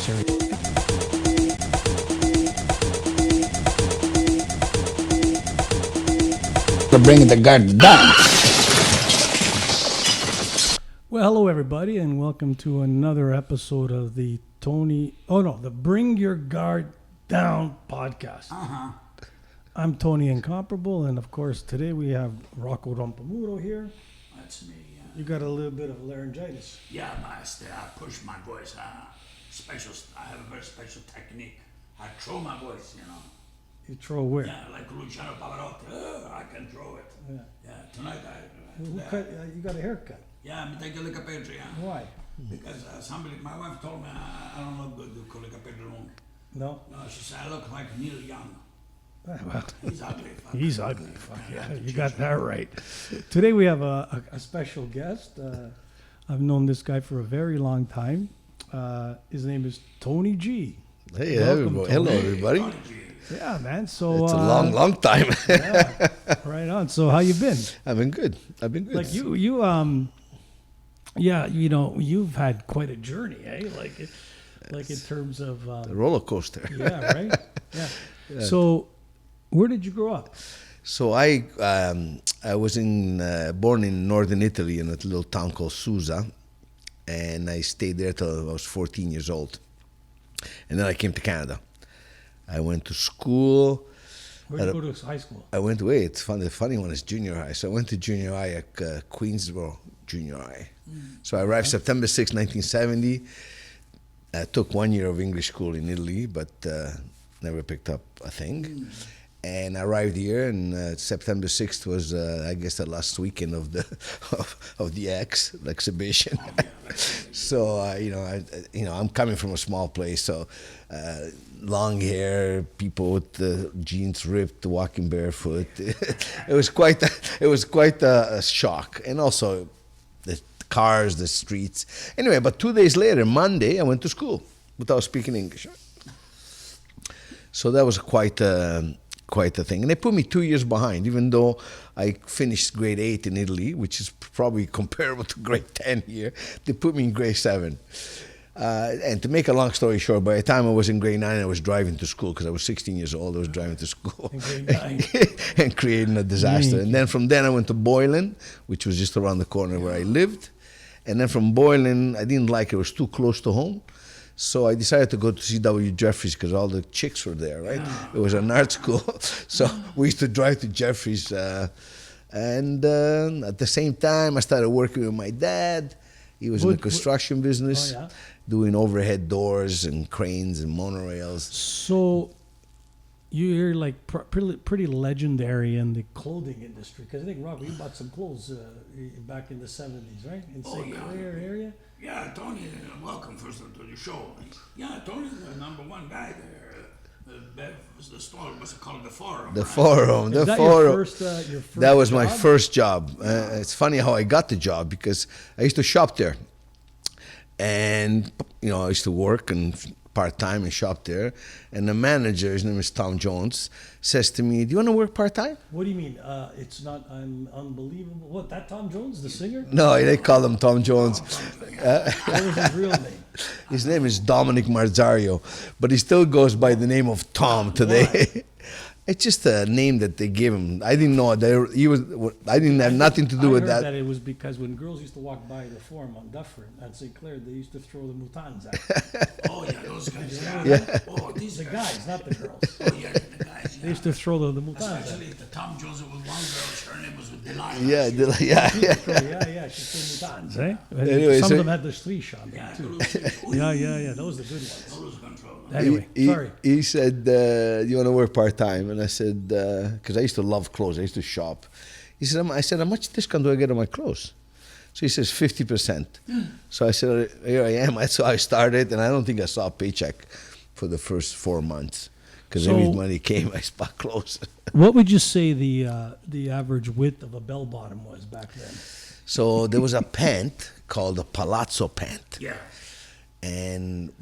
serious. To bring the guard down. Well, hello everybody, and welcome to another episode of the the Bring Your Guard Down podcast. I'm Tony Incomparable, and of course today we have Rocco Rompamuto here. That's me. You got a little bit of laryngitis. Yeah, master. I push my voice. I have a very special technique. I throw my voice, You throw where? Yeah, like Luciano Pavarotti. I can throw it. Yeah. Tonight You got a haircut. Yeah, mi taglio le capelli. Why? Because my wife told me I don't look good con le capelli long. No? No, she said I look like Neil Young. Well, He's ugly. he's ugly. Fuck yeah, you got that right. Today we have a special guest. I've known this guy for a very long time. His name is Tony G. Hey, Welcome, everybody. Hello, everybody. Yeah, man. So It's a long time. yeah, right on. So how you been? I've been good. Like you've had quite a journey, eh? Like in terms of A roller coaster. yeah, right? Yeah. So where did you grow up? So I was born in northern Italy in a little town called Susa, and I stayed there till I was 14 years old, and then I came to Canada. I went to school. Where did you go to high school? I went away. It's funny. The funny one is junior high. So I went to junior high at Queensboro Junior High. So I arrived September 6, 1970. I took 1 year of English school in Italy, but never picked up a thing. And I arrived here, and September 6th was, I guess, the last weekend of the of the exhibition. So I'm coming from a small place, so long hair, people with the jeans ripped, walking barefoot. It was quite a shock, and also the cars, the streets. Anyway, but 2 days later, Monday, I went to school without speaking English. So that was quite a thing. And they put me 2 years behind, even though I finished grade 8 in Italy, which is probably comparable to grade 10 here. They put me in grade 7. And to make a long story short, by the time I was in grade 9, I was driving to school because I was 16 years old. I was driving to school and creating a disaster. And then from then I went to Boylan, which was just around the corner where I lived. And then from Boylan, I didn't like it. It was too close to home. So I decided to go to C.W. Jeffries because all the chicks were there, right? It was an art school. So we used to drive to Jeffries. And at the same time, I started working with my dad. He was in the construction business, doing overhead doors and cranes and monorails. So you're like pretty legendary in the clothing industry. Because I think, Rob, you bought some clothes back in the 70s, right? In St. Clair area? Yeah, Tony, welcome first to the show. Yeah, Tony's the number one guy there. The store was called the Forum. The Forum. Is The that Forum. your first That was job? my first job. It's funny how I got the job because I used to shop there. And, I used to work and part-time and shop there. And the manager, his name is Tom Jones, says to me, do you want to work part-time? What do you mean? It's not unbelievable. What, that Tom Jones, the singer? No, they call him Tom Jones. What was his real name? His name is Dominic Marzario, but he still goes by the name of Tom today. It's just a name that they gave him. I didn't know I didn't have nothing to do with I heard that. that it was because when girls used to walk by the Forum on Dufferin at St. Clair, they used to throw the mutans at them. Oh, yeah, those guys. Yeah. Oh, these The guys, not the girls. Oh, yeah, the guys. They used to throw the mutans at Especially them. the Tom Jones with one girl, her name was Delilah. Yeah, Yeah, she threw mutans, eh? Anyway, Some so- of them had the street on them, too. Yeah, those are the good ones. Lose control. Anyway, sorry. He said, do you want to work part-time? And I said, because I used to love clothes. I used to shop. He said, I said, how much discount do I get on my clothes? So he says 50%. So I said, here I am. That's how I started, and I don't think I saw a paycheck for the first 4 months because every money came, I bought clothes. What would you say the average width of a bell bottom was back then? So there was a pant called a palazzo pant. Yeah.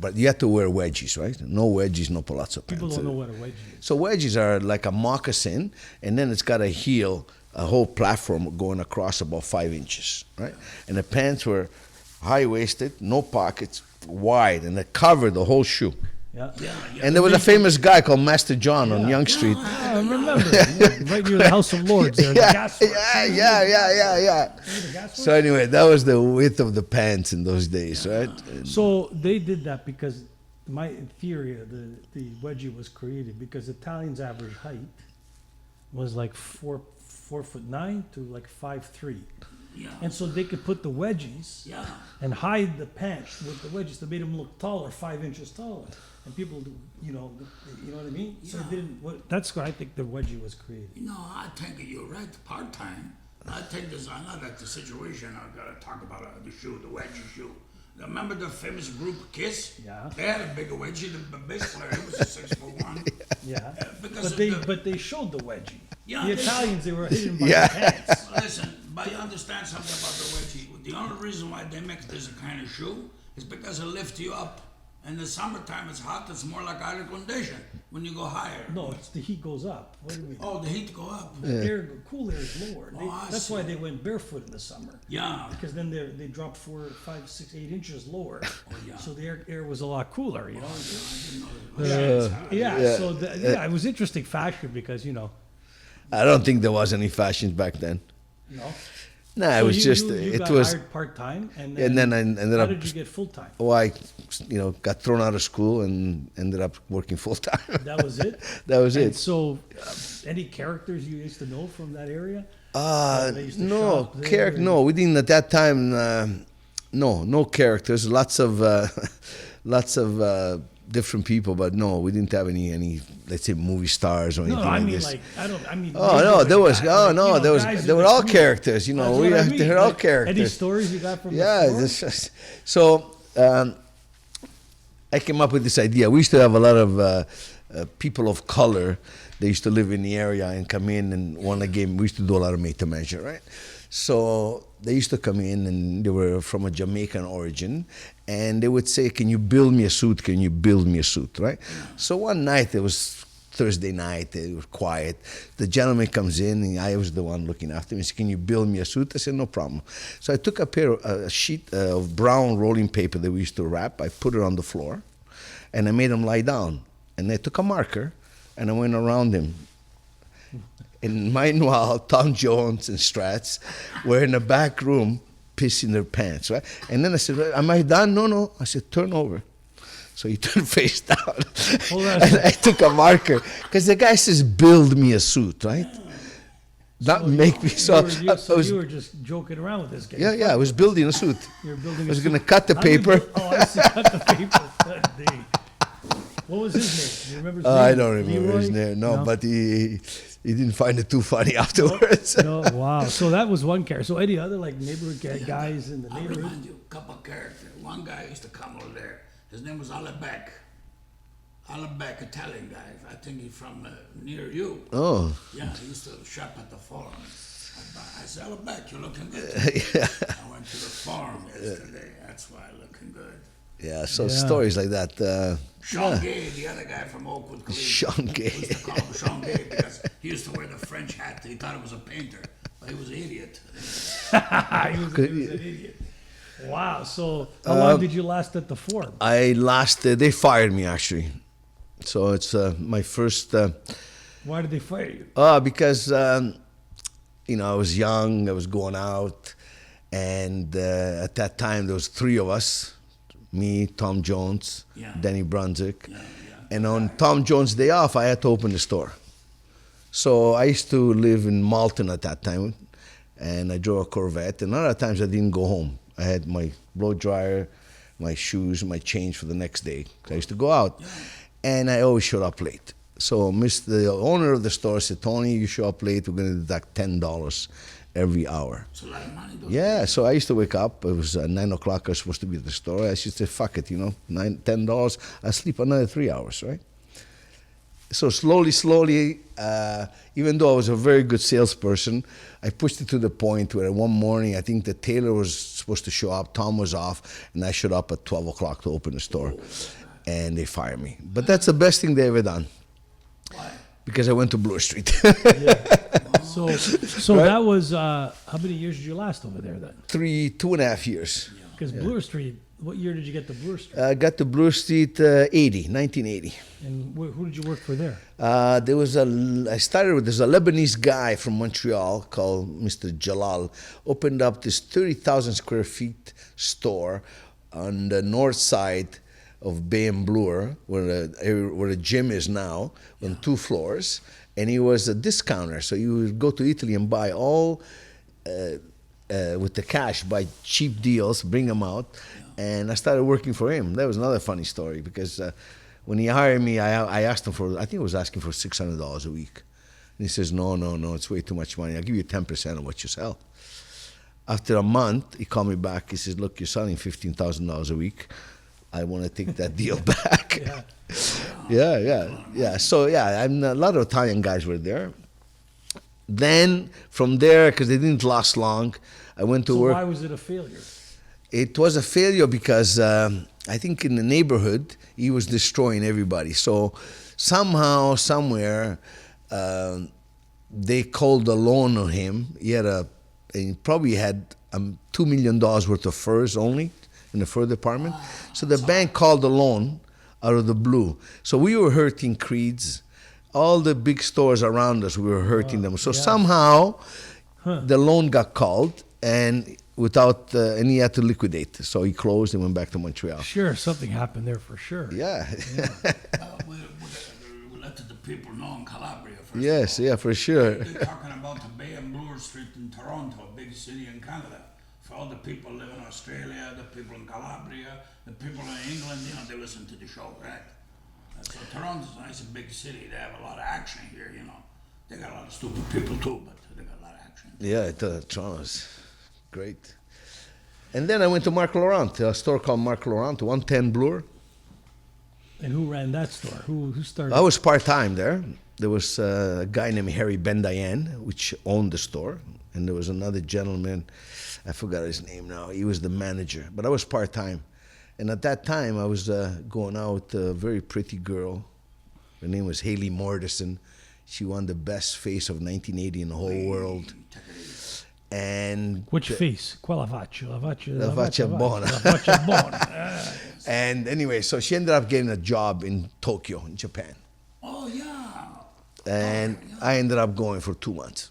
But you had to wear wedgies, right? No wedgies, no palazzo pants. People don't know what a wedgie is. So wedgies are like a moccasin, and then it's got a heel, a whole platform going across about 5 inches, right? And the pants were high-waisted, no pockets, wide, and it covered the whole shoe. Yeah. And there was a famous guy called Master John on Young Street. I remember. Yeah, right near the House of Lords there. The gas works. Yeah. So anyway, that was the width of the pants in those days, right? So they did that because, in theory, the wedgie was created because Italians' average height was like 4'9" to like 5'3". Yeah. And so they could put the wedgies and hide the pants with the wedgies that made them look taller, 5 inches taller. And people, you know what I mean? So it didn't. That's why I think the wedgie was created. I think you're right. Part time. I think there's another situation. I gotta talk about the shoe, the wedgie shoe. Remember the famous group Kiss? Yeah. They had a bigger wedgie. The bass player, he was a 6'1". Yeah. Because But they showed the wedgie. Yeah, The they- Italians, they were hidden by the pants. Listen, but you understand something about the wedgie. The only reason why they make this kind of shoe is because it lifts you up. In the summertime, it's hot. It's more like air condition when you go higher. No, it's the heat goes up. What do you mean? Oh, the heat go up. Cool air is lower. That's why they went barefoot in the summer. Yeah. Because then they dropped 4, 5, 6, 8 inches lower. Yeah. So the air was a lot cooler, you know? I didn't know that. So it was interesting fashion because, I don't think there was any fashions back then. No. Nah, it So was just you it got was. hired part-time and then I ended how up. did you get full-time? Oh, I, got thrown out of school and ended up working full time. That was it? That was And it. so any characters you used to know from that area? They used to No shop there No, we didn't at that time. No characters. Lots of different people, but no, we didn't have any let's say movie stars or anything No, I like mean this. like I don't. I mean. Oh maybe no, like there was. guys, Oh like, no, there was. guys They in were the all community. characters. That's what I mean. They were all Like, characters. Any stories you got from Yeah, the store? so I came up with this idea. We used to have a lot of people of color. They used to live in the area and come in and want a game. We used to do a lot of made to measure, right? So they used to come in and they were from a Jamaican origin, and they would say, "Can you build me a suit? Can you build me a suit?" Right? So one night, it was Thursday night, it was quiet. The gentleman comes in, and I was the one looking after him. He said, "Can you build me a suit?" I said, "No problem." So I took a sheet of brown rolling paper that we used to wrap. I put it on the floor, and I made him lie down. And I took a marker, and I went around him. And meanwhile, Tom Jones and Strats were in the back room pissing their pants, right? And then I said, "Am I done?" No. I said, "Turn over." So he turned face down. And I took a marker, because the guy says, "Build me a suit," right? Not make me. So you were just joking around with this guy. yeah, I was building a suit. You were building I was a going to suit. cut the How did paper. you- I see. Cut the paper. Good day. What was his name? Do you remember his name? I don't remember his Leroy? name. No, but he didn't find it too funny afterwards. No, wow. So that was one character. So any other like neighborhood guys in the I'll neighborhood? remind you a couple of characters. One guy used to come over there. His name was Alabek. Alabek, Italian guy. I think he's from near you. Oh. Yeah, he used to shop at the farm. I said, Alabek, you're looking good. I went to the farm yesterday. That's why I'm looking good. Yeah, so Yeah. stories like that. Sean Gay, the other guy from Oakwood, Cleveland. Sean Gay. We used to call him Sean Gay because he used to wear the French hat. He thought he was a painter, but he was an idiot. he was an idiot. Wow. So how long did you last at the farm? They fired me actually. So it's my first, Why did they fire you? because, I was young, I was going out, and at that time there was 3 of us, me, Tom Jones, Yeah. Danny Brunswick, and on Tom Jones' day off, I had to open the store. So I used to live in Malton at that time, and I drove a Corvette, and other times I didn't go home. I had my blow dryer, my shoes, my change for the next day. I used to go out, and I always showed up late. So the owner of the store said, "Tony, you show up late, we're going to deduct $10 every hour." It's a lot of money. Yeah, so I used to wake up. It was 9 o'clock. I was supposed to be at the store. I used to say, "Fuck it, $10. I sleep another 3 hours, right?" So slowly, even though I was a very good salesperson, I pushed it to the point where one morning, I think the tailor was supposed to show up, Tom was off, and I showed up at 12 o'clock to open the store. And they fired me. But that's the best thing they ever done. Why? Because I went to Bloor Street. So that was how many years did you last over there then? 2.5 years. Because Bloor Street, What year did you get the Bloor Street? I got to Bloor Street 1980. And who did you work for there? There's a Lebanese guy from Montreal called Mr. Jalal, opened up this 30,000 square feet store on the north side of Bay and Bloor, where the gym is now, on 2 floors. And he was a discounter, so you would go to Italy and buy all with the cash, buy cheap deals, bring them out. And I started working for him. That was another funny story, because when he hired me, I asked him for, I think I was asking for $600 a week. And he says, no, it's way too much money. I'll give you 10% of what you sell. After a month, he called me back. He says, look, you're selling $15,000 a week. I want to take that deal back. Yeah. So, a lot of Italian guys were there. Then, from there, because they didn't last long, I went to work. So why was it a failure? It was a failure because I think in the neighborhood, he was destroying everybody. So somehow, somewhere, they called a loan on him. He probably had $2 million worth of furs only in the fur department. So the bank called a loan out of the blue. So we were hurting Creeds. All the big stores around us, we were hurting them. So somehow, the loan got called, and and he had to liquidate. So he closed and went back to Montreal. Sure, something happened there for sure. Yeah. We let the people know in Calabria first. Yes, of all. for sure. They're talking about the Bay and Bloor Street in Toronto, a big city in Canada. For all the people live in Australia, the people in Calabria, the people in England, they listen to the show, right? So Toronto's a nice big city. They have a lot of action here, They got a lot of stupid people too, but they got a lot of action. Yeah, Toronto's great. And then I went to Marc Laurent, a store called Marc Laurent, 110 Bloor. And who ran that store? Who started? I was part-time there. There was a guy named Harry Bendayen, which owned the store. And there was another gentleman, I forgot his name now. He was the manager, but I was part-time. And at that time, I was going out with a very pretty girl. Her name was Haley Mordison. She won the best face of 1980 in the whole world. And which face? Quella faccia? La faccia buona. La faccia buona. And anyway, so she ended up getting a job in Tokyo, in Japan. Oh, yeah. And I ended up going for 2 months.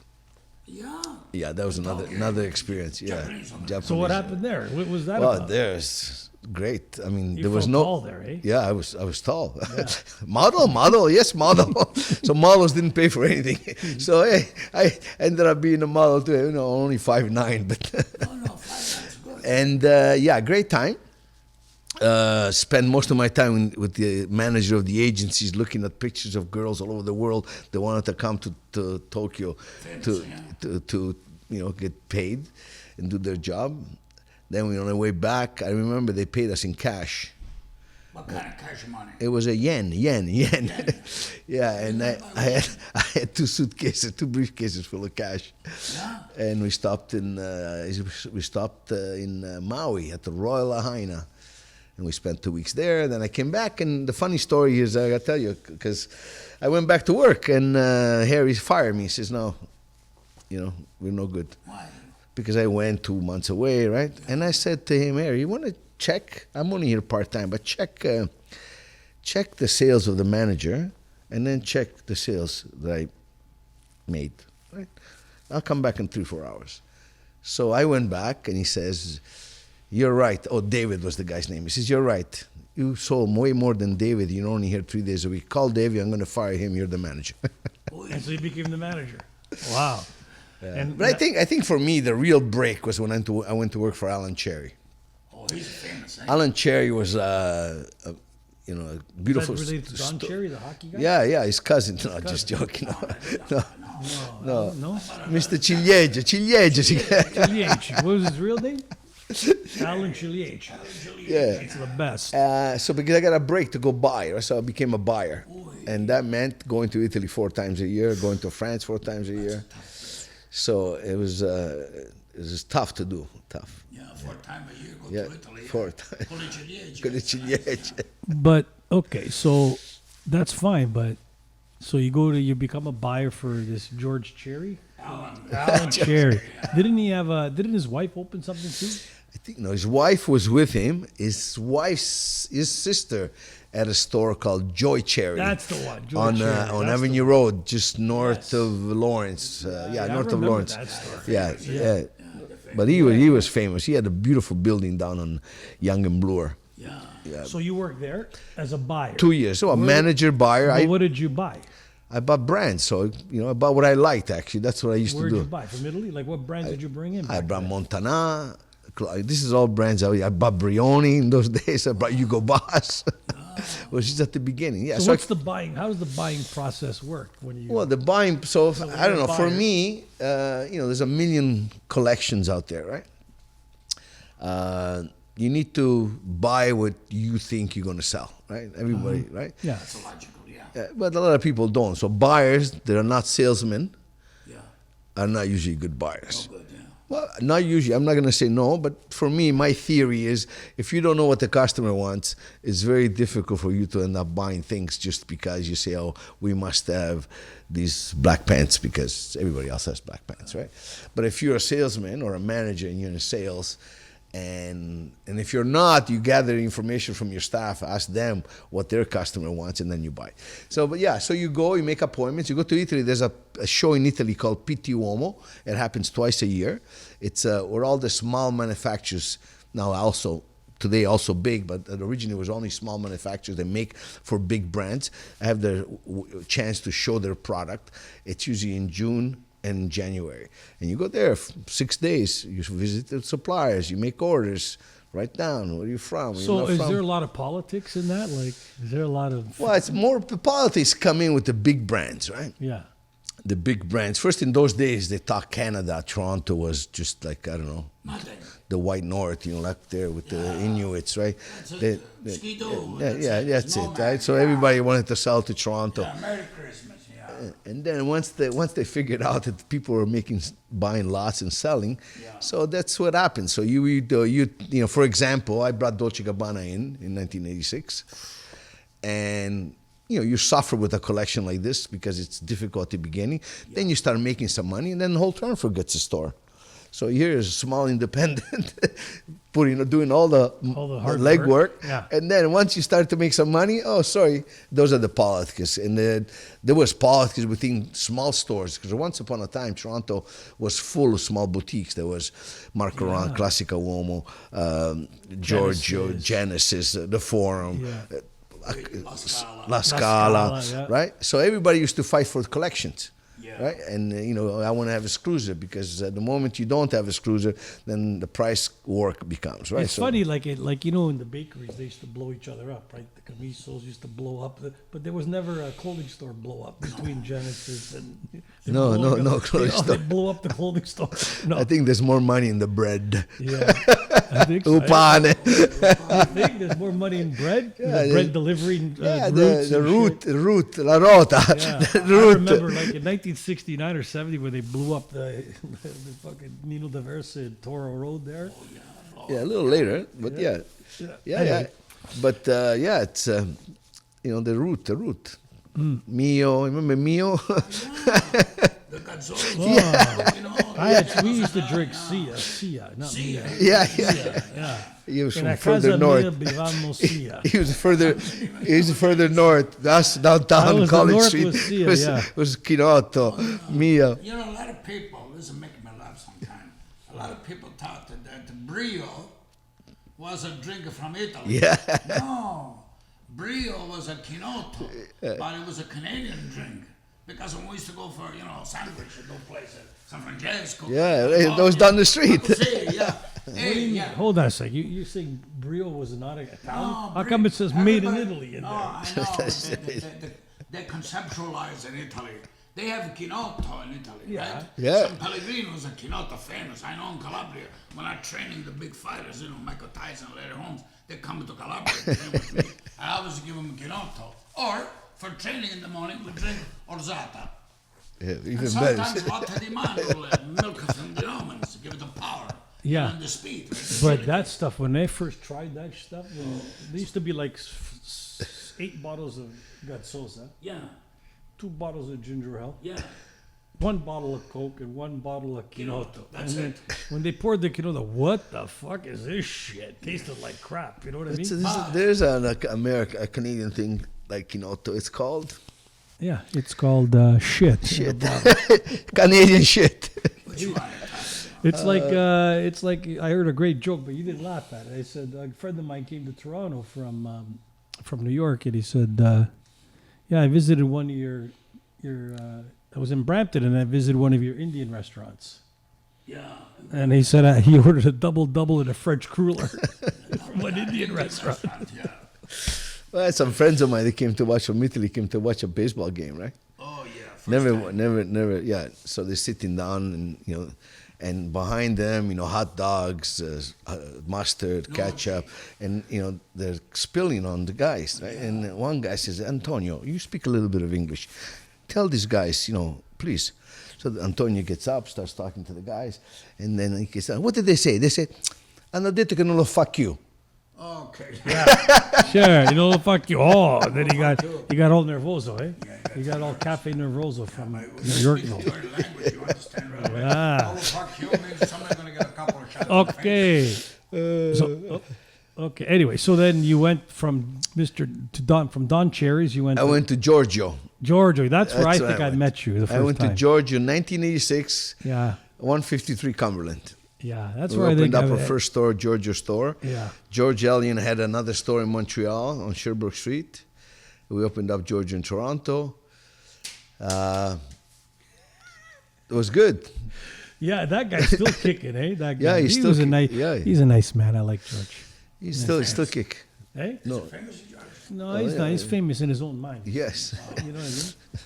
Yeah. Yeah, that was another experience. Yeah. Japanese. So what happened there? What was that Well, about? there's great. I mean, You there was felt no. tall there, eh? Yeah, I was tall. Yeah. model, yes, model. So models didn't pay for anything. So I ended up being a model too. Only 5'9", but. No, 5'9" is good. And great time. Spent most of my time with the manager of the agencies, looking at pictures of girls all over the world that wanted to come to Tokyo to get paid and do their job. Then we on our way back, I remember they paid us in cash. What kind of cash money? It was a yen. Yeah, and I had 2 suitcases, 2 briefcases full of cash. Yeah. And we stopped in Maui at the Royal Lahaina. And we spent 2 weeks there. Then I came back, and the funny story is, I gotta tell you, because I went back to work, and Harry fired me. He says, no, we're no good. Why? Because I went 2 months away, right? And I said to him, Harry, you want to check? I'm only here part-time, but check the sales of the manager, and then check the sales that I made, right? I'll come back in 3-4 hours. So I went back, and he says, you're right. Oh, David was the guy's name. He says, you're right. You sold way more than David. You're only here 3 days a week. Call David. I'm going to fire him. You're the manager. And so you became the manager. Wow. But I think for me, the real break was when I went to work for Alan Cherry. Oh, he's famous, eh? Alan Cherry was a beautiful. Is that related to Don Cherry, the hockey guy? Yeah, his cousin. No, just joking. No. No? Mr. Ciliegia. Ciliegia. What was his real name? Alan Ciliegia. Yeah. It's the best. So because I got a break to go buy, right? So I became a buyer. And that meant going to Italy 4 times a year, going to France 4 times a year. So it was tough to do. Tough. Yeah, 4 times a year, go to Italy. 4 times. Con le ciliegie. Con le ciliegie. But okay, so that's fine. But so you become a buyer for this George Cherry, Alan Cherry. Didn't his wife open something too? I think no, his wife was with him. His sister at a store called Joy Cherry. That's the one. Joy on Cherry. on That's Avenue the Road, just north Yes. of Lawrence. I North of remember Lawrence. that store. Yeah. But he was famous. He had a beautiful building down on Young and Bloor. Yeah. So you worked there as a buyer. 2 years. So a manager, buyer. Well, what did you buy? I bought brands. So I bought what I liked. Actually, that's what I used Where to did do. you buy? From Italy? Like what brands did you bring in? I back brought then? Montana. This is all brands. I bought Brioni in those days. I brought Hugo Boss. Well, she's at the beginning. Yeah. So what's the buying? How does the buying process work when you? Well, the buying. So I don't you're a know. For buyer. me, there's a million collections out there, right? You need to buy what you think you're going to sell, right? Everybody, right? Yeah. That's logical, yeah. But a lot of people don't. So buyers that are not salesmen Yeah. are not usually good buyers. Good, yeah. Well, not usually. I'm not going to say no, but for me, my theory is if you don't know what the customer wants, it's very difficult for you to end up buying things just because you say, oh, we must have these black pants because everybody else has black pants, right? But if you're a salesman or a manager and you're in sales, and if you're not, you gather information from your staff, ask them what their customer wants, and then you buy. So, but yeah, so you go, you make appointments, you go to Italy. There's a show in Italy called Pitti Uomo. It happens twice a year. It's where all the small manufacturers now today also big, but originally it was only small manufacturers that make for big brands. Have the chance to show their product. It's usually in June and January, and you go there 6 days. You visit the suppliers, you make orders, write down where you're from. Where So you're not is from. there a lot of politics in that? Like, is there a lot of? Well, it's more the politics come in with the big brands, right? Yeah. The big brands. First, in those days, they thought Canada, Toronto was just like I don't know, Nothing. the white north, up there with the Inuits, right? That's it. Ski-Doo. That's No it, man, right? So yeah. everybody wanted to sell to Toronto. Yeah, Merry Christmas, yeah. And then once they figured out that people were buying lots and selling, Yeah. so that's what happened. So for example, I brought Dolce & Gabbana in 1986, and you suffer with a collection like this because it's difficult at the beginning. Yeah. Then you start making some money, and then the whole turn gets a store. So here's a small independent, doing all the hard legwork, work. Yeah. and then once you start to make some money, those are the politics. And then there was politics within small stores because once upon a time Toronto was full of small boutiques. There was Marco Ron, Classica Uomo, Giorgio, Genesis, the Forum. Yeah. La Scala, yeah. right? So everybody used to fight for collections, Yeah. right? And I want to have a cruiser because at the moment you don't have a cruiser, then the price war becomes, right? It's funny, in the bakeries they used to blow each other up, right? The camisos used to blow up, but there was never a clothing store blow up between Genesis and. No clothing store. They blow up the clothing store. No. I think there's more money in the bread. Yeah, I think so. Upane. I think there's more money in bread. Yeah, the bread delivery. Routes the and route, la rota, Yeah. the I route. remember in 1969 or 70 where they blew up the fucking Nino de Versa Toro Road there. Yeah, a little later, but yeah. Anyway. But it's the route. Mio, remember Mio? The Gazzoli. We used to drink Sia, not Mia. Yeah. Yeah. He was In from a further casa north. mia bevamo Sia. He was further north. That's downtown the College north Street. was Sia, yeah. was Curatore, Mia. A lot of people, this is making me laugh sometimes. A lot of people thought that the Brio was a drink from Italy. Yeah. No, Brio was a Chinotto, but it was a Canadian drink. Because when we used to go for, sandwich at those places, San Francesco. Yeah, those down the street. Hold on a sec. You saying Brio was not a town? No, How come it says made in Italy in there? I know. They conceptualize in Italy. They have Chinotto in Italy, right? Yeah. San Pellegrino is a Chinotto famous. I know in Calabria, when I'm training the big fighters, Michael Tyson, Larry Holmes, they come to Calabria and train with me. I always give them Chinotto. Or, for training in the morning, we drink Orzata. Yeah, even And better. sometimes latte di mandorle, milk from the almonds, give it the power. Yeah. And the speed. But that stuff, when they first tried that stuff, there used to be like 8 bottles of Gazzosa, Yeah, 2 bottles of ginger ale, yeah. one bottle of Coke and one bottle of Quinoto. That's And then when they poured the Quinoto, what the fuck is this shit? Tasted like crap. You know what I mean? There's a Canadian thing like Quinoto. It's called Yeah, it's called shit. shit. Canadian shit. Which one? It's like I heard a great joke, but you didn't laugh at it. I said a friend of mine came to Toronto from New York, and he said, "Yeah, I visited one of your I was in Brampton, and I visited one of your Indian restaurants." Yeah. And he said he ordered a double in a French cruller from one Indian restaurant. Yeah. Well, I had some friends of mine that came to watch from Italy, came to watch a baseball game, right? Oh, yeah. First Never, time. yeah. So they're sitting down, and and behind them, hot dogs, mustard, ketchup, and they're spilling on the guys, right? And one guy says, "Antonio, you speak a little bit of English. Tell these guys, please." So Antonio gets up, starts talking to the guys, and then he says, "What did they say?" They said, "Hanno detto che non lo fuck you." Okay. Sure, fuck you. Oh, and then he got all nervoso, eh? He got all cafe nervoso from Yorkville. Your language, you understand right away. Ah. Oh, fuck you means somebody's going to get a couple of shots. Okay. Okay. Anyway, so then you went from from Don Cherry's. You went. I went to Giorgio. Giorgio. That's where I That's where think I I went. met you the first I went time. to Giorgio in 1986, Yeah. 153 Cumberland. Yeah. That's We where I think opened up our first store, Giorgio store. Yeah. George Elion had another store in Montreal on Sherbrooke Street. We opened up Giorgio in Toronto. It was good. Yeah, that guy's still kicking, eh? That guy. Yeah, he's still was a kick- nice. yeah. He's a nice man. I like George. He's still kick. Hey. No, Famous George. No, he's not. He's famous in his own mind. yes. You know what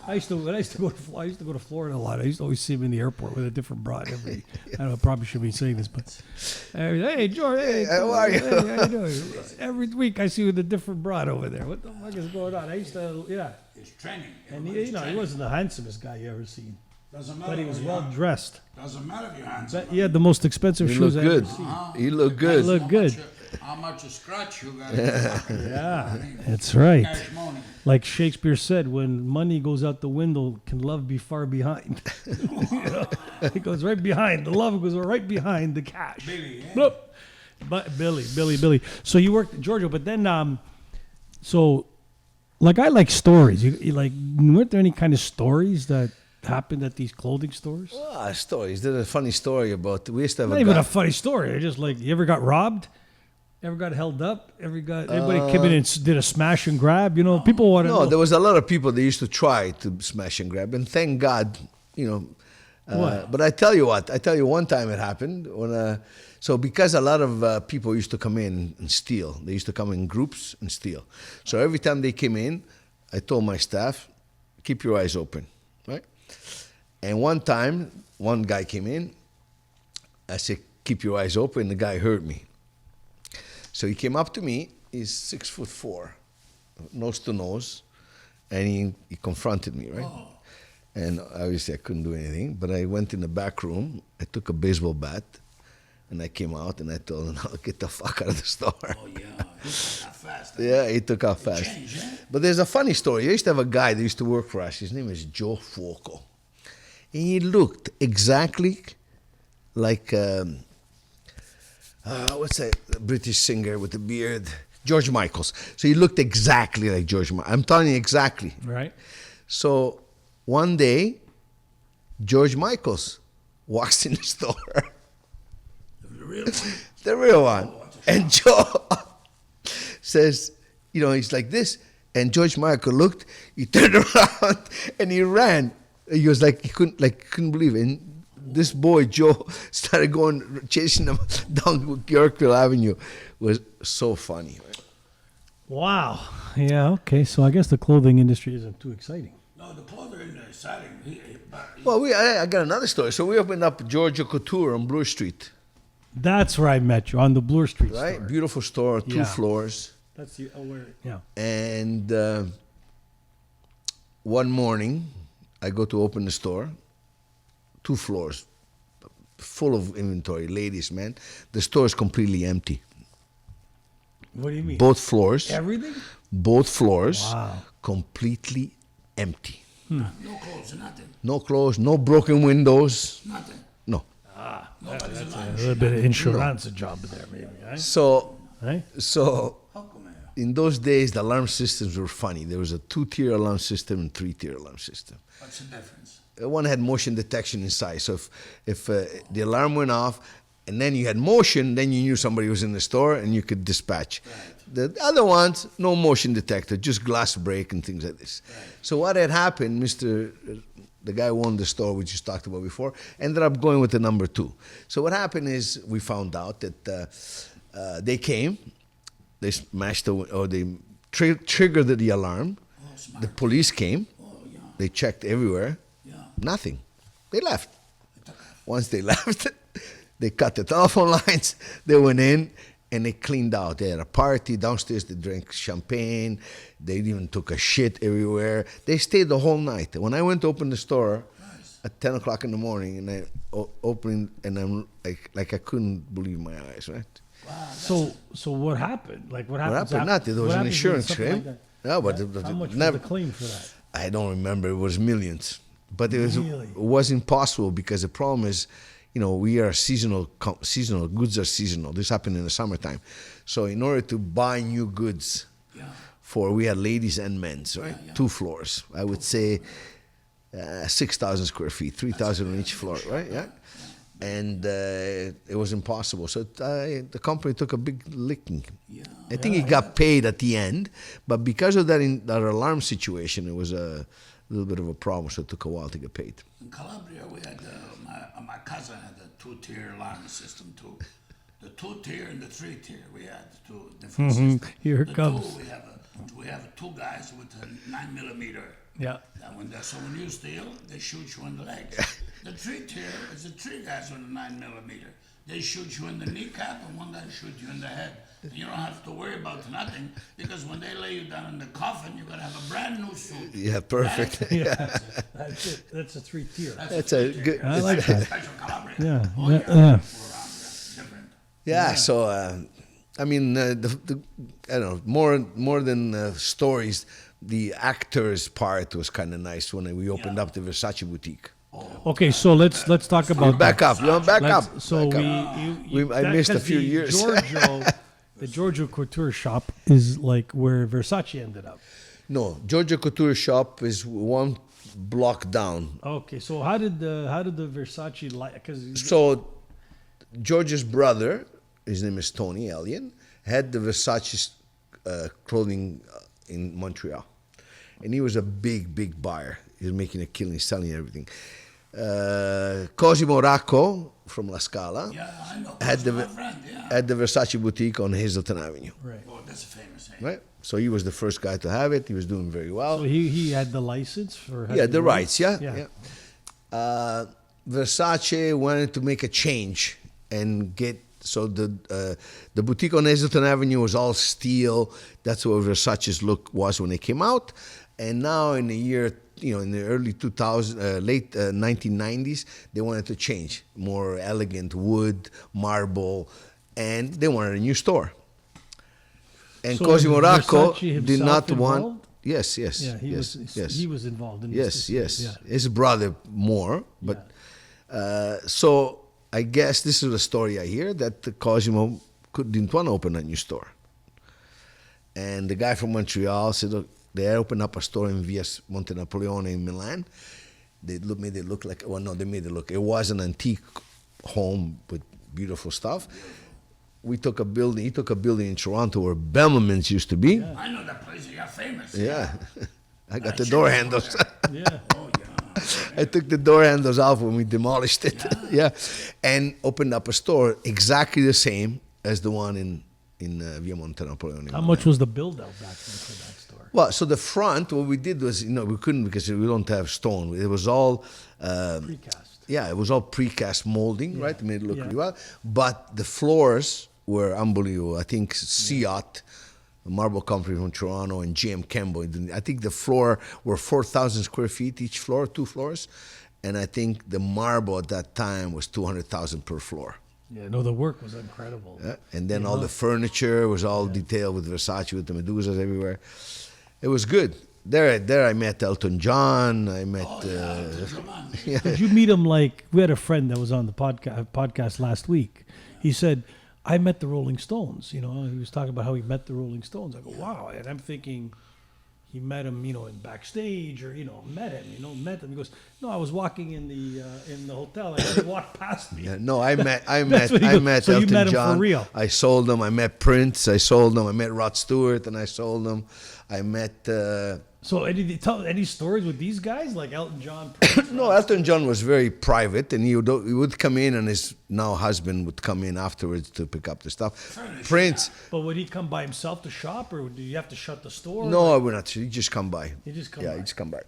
I mean? When I used to go to Florida a lot. I used to always see him in the airport with a different broad every. I don't know. I probably should be saying this, but hey, George, hey, how are you? Hey, how you doing? Every week I see you with a different broad over there. What the fuck is going on? I used to, yeah. He's training. And he wasn't the handsomest guy you ever seen, Doesn't matter. but he was if you're well young. dressed. Doesn't matter if you're handsome. He had the most expensive He shoes looked I ever good. seen. He looked He good. looked good. How much a scratch you got? Yeah, that's right. Cash money. Like Shakespeare said, when money goes out the window, can love be far behind? It goes right behind. The love goes right behind the cash. Billy, eh? Bloop. But Billy. So you worked at Giorgio, but then, so, like, I like stories. You like, weren't there any kind of stories that happened at these clothing stores? Stories. There's a funny story about. We used to have Not a even guy. a funny story. They're just like, you ever got robbed? Ever got held up? Everybody came in and did a smash and grab? People want to No, know. there was a lot of people that used to try to smash and grab, and thank God, What? But I tell you one time it happened when. So because a lot of people used to come in and steal, they used to come in groups and steal. So every time they came in, I told my staff, keep your eyes open, right? And one time, one guy came in. I said, keep your eyes open. The guy heard me. So he came up to me. He's 6'4", nose to nose, and he confronted me, right? Oh. And obviously I couldn't do anything. But I went in the back room. I took a baseball bat, and I came out and I told him, "I'll get the fuck out of the store." Oh, yeah. He's not fast. Yeah, he took off fast. Change, eh? But there's a funny story. I used to have a guy that used to work for us. His name is Joe Fuoco. And he looked exactly like, what's that British singer with the beard? George Michaels. So he looked exactly like George Michaels. I'm telling you exactly. Right? So one day, George Michaels walks in the store. The real one. The real one. And Joe says, he's like this. And George Michael looked, he turned around and he ran. He was like, he couldn't believe it. And this boy, Joe, started chasing him down Yorkville Avenue. It was so funny. Right? Wow. Yeah, okay. So I guess the clothing industry isn't too exciting. No, the clothing is exciting. Well, I got another story. So we opened up Giorgio Couture on Bloor Street. That's where I met you, on the Bloor Street Right? store. Beautiful store, two Yeah. floors. That's the where. Yeah. And one morning, I go to open the store, 2 floors, full of inventory, ladies, man. The store is completely empty. What do you mean? Both floors, Everything? both floors, Wow. completely empty. No clothes, nothing. No clothes, no broken windows, Nothing. no. Nobody's A alive. little bit of insurance job there, maybe. Eh? So, Eh? so How come in those days, the alarm systems were funny. There was a 2-tier alarm system and 3-tier alarm system. What's the difference? One had motion detection inside. So if the alarm went off and then you had motion, then you knew somebody was in the store and you could dispatch. Right. The other ones, no motion detector, just glass break and things like this. Right. So what had happened, the guy who owned the store, we just talked about before, ended up going with the number 2. So what happened is we found out that they came, they smashed they triggered the alarm. Oh, smart. The police came, Oh, yeah. they checked everywhere, Yeah. nothing. They left. It took off. Once they left, they cut the telephone lines, they went in, and they cleaned out. They had a party downstairs, they drank champagne, they even took a shit everywhere. They stayed the whole night. When I went to open the store Nice. at 10 o'clock in the morning, and I opened, and I'm like I couldn't believe my eyes, right? Wow. So what happened? Like what What happened? happened? Nothing. There was an insurance claim. Like that? No, but How much never. was the claim for that? I don't remember. It was millions, but Really? it was impossible because the problem is, we are seasonal. Seasonal goods are seasonal. This happened in the summertime, so in order to buy new goods, Yeah. we had ladies and men's, right? Yeah. 2 floors. I would say 6,000 square feet, 3,000 on each floor, right? Yeah. And it was impossible. So the company took a big licking. Yeah. I think it got paid at the end, but because of that alarm situation, it was a little bit of a problem. So it took a while to get paid. In Calabria, we had my cousin had a 2-tier alarm system too. The 2-tier and the 3-tier. We had 2 different systems. Here it The comes. 2, we have 2 guys with a 9mm. Yeah. So when you steal, they shoot you in the legs. The 3-tier is the 3 guys with a 9mm. They shoot you in the kneecap and one guy shoots you in the head. And you don't have to worry about nothing because when they lay you down in the coffin, you're gonna have a brand new suit. Yeah, perfect. Right? Yeah. That's it. That's a 3-tier. That's a good. I like that. Special Calabria. Yeah. Oh, Yeah. yeah. Yeah. We're around there. Different. Yeah. So I mean, I don't know, more than stories. The actors part was kind of nice when we opened up the Versace boutique. Okay, so let's talk about Back that. up, back Let's- up. So back up. I missed a 'cause few the years. The Giorgio Couture shop is like where Versace ended up. No, Giorgio Couture shop is 1 block down. Okay, so how did the Versace because So George's brother, his name is Tony Alien, had the Versace clothing in Montreal. And he was a big buyer. He was making a killing, selling everything. Cosimo Racco from La Scala Yeah, I know. had That's the, my friend, yeah. had the Versace boutique on Hazelton Avenue. right? Oh, that's a famous name. Right? So he was the first guy to have it. He was doing very well. So he had the license for Yeah, the rights, yeah. Yeah. Versace wanted to make a change and get so the boutique on Hazelton Avenue was all steel. That's what Versace's look was when they came out. And now in the year, in the early 2000s, late 1990s, they wanted to change, more elegant wood, marble, and they wanted a new store. And So Cosimo was Racco Versace did not himself want. involved? Yes, yes, Yeah, he yes, was yes. he was involved in Yes, this. yes. Yeah. His brother more, but so I guess this is the story I hear that Cosimo didn't want to open a new store, and the guy from Montreal said, "Look, they opened up a store in Via Monte Napoleone in Milan. They made it look like they made it look. It was an antique home with beautiful stuff. We took a building. He took a building in Toronto where Bellman's used to be. I know that place. You're famous. Yeah, I got the door handles." Yeah. Oh, yeah. I took the door handles off when we demolished it. Yeah. And opened up a store exactly the same as the one in Via Monte Napoleone. How much was the build out back then for that store? Well, so the front, what we did was, we couldn't because we don't have stone. It was all, Precast. yeah, it was all precast molding, right? It made it look Yeah. really well. But the floors were unbelievable. I think Seat, a marble company from Toronto, and J.M. Campbell. I think the floor were 4,000 square feet each floor, 2 floors. And I think the marble at that time was 200,000 per floor. Yeah, no, the work was incredible. Yeah. And then all the furniture was all detailed with Versace, with the Medusas everywhere. It was good. there I met Elton John. I met. Did you meet him? Like, we had a friend that was on the podcast last week. He said, I met the Rolling Stones. You know, he was talking about how he met the Rolling Stones. I go, wow. And I'm thinking he met him, you know, in backstage or, you know, met him. He goes, no, I was walking in the hotel and he walked past me. Yeah, no, I met So you Elton met him John. for real? I sold him. I met Prince. I sold him. I met Rod Stewart, and I sold him. I met. So any stories with these guys like Elton John? Prince, No, Elton John was very private, and he would come in, and his now husband would come in afterwards to pick up the stuff. Prince. But would he come by himself to shop, or do you have to shut the store? No, I would not. He just come by. He just come Yeah, by. he just come by.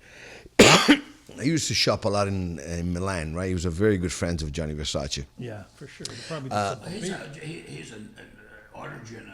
I used to shop a lot in Milan, right? He was a very good friend of Gianni Versace. Yeah, for sure. He probably did something. He's an origin.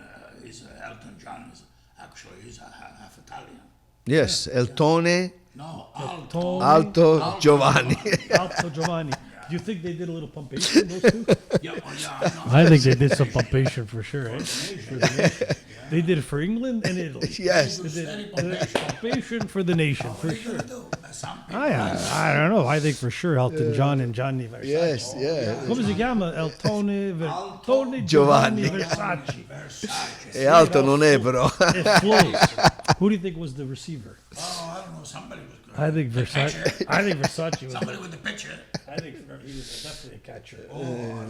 Elton John is actually he's half Italian. Yes, Eltone, No, Alto Giovanni. Alto Giovanni. Do you think they did a little pumpation, those two? Yeah, I know. I think they did some pumpation for sure. Eh? For the nation. They did it for England and Italy. Yes. They did pumpation for the nation, for What are you sure. gonna do? Some people- I don't know. I think for sure Elton John and Gianni Versace. Yes, yeah. Come si chiama? Eltone Giovanni. Versace. E Alto non è però. It flows. Who do you think was the receiver? Oh, I don't know. Somebody was good. I think The Versace. catcher. I think Versace was. Somebody with the pitcher. I think he was definitely a catcher.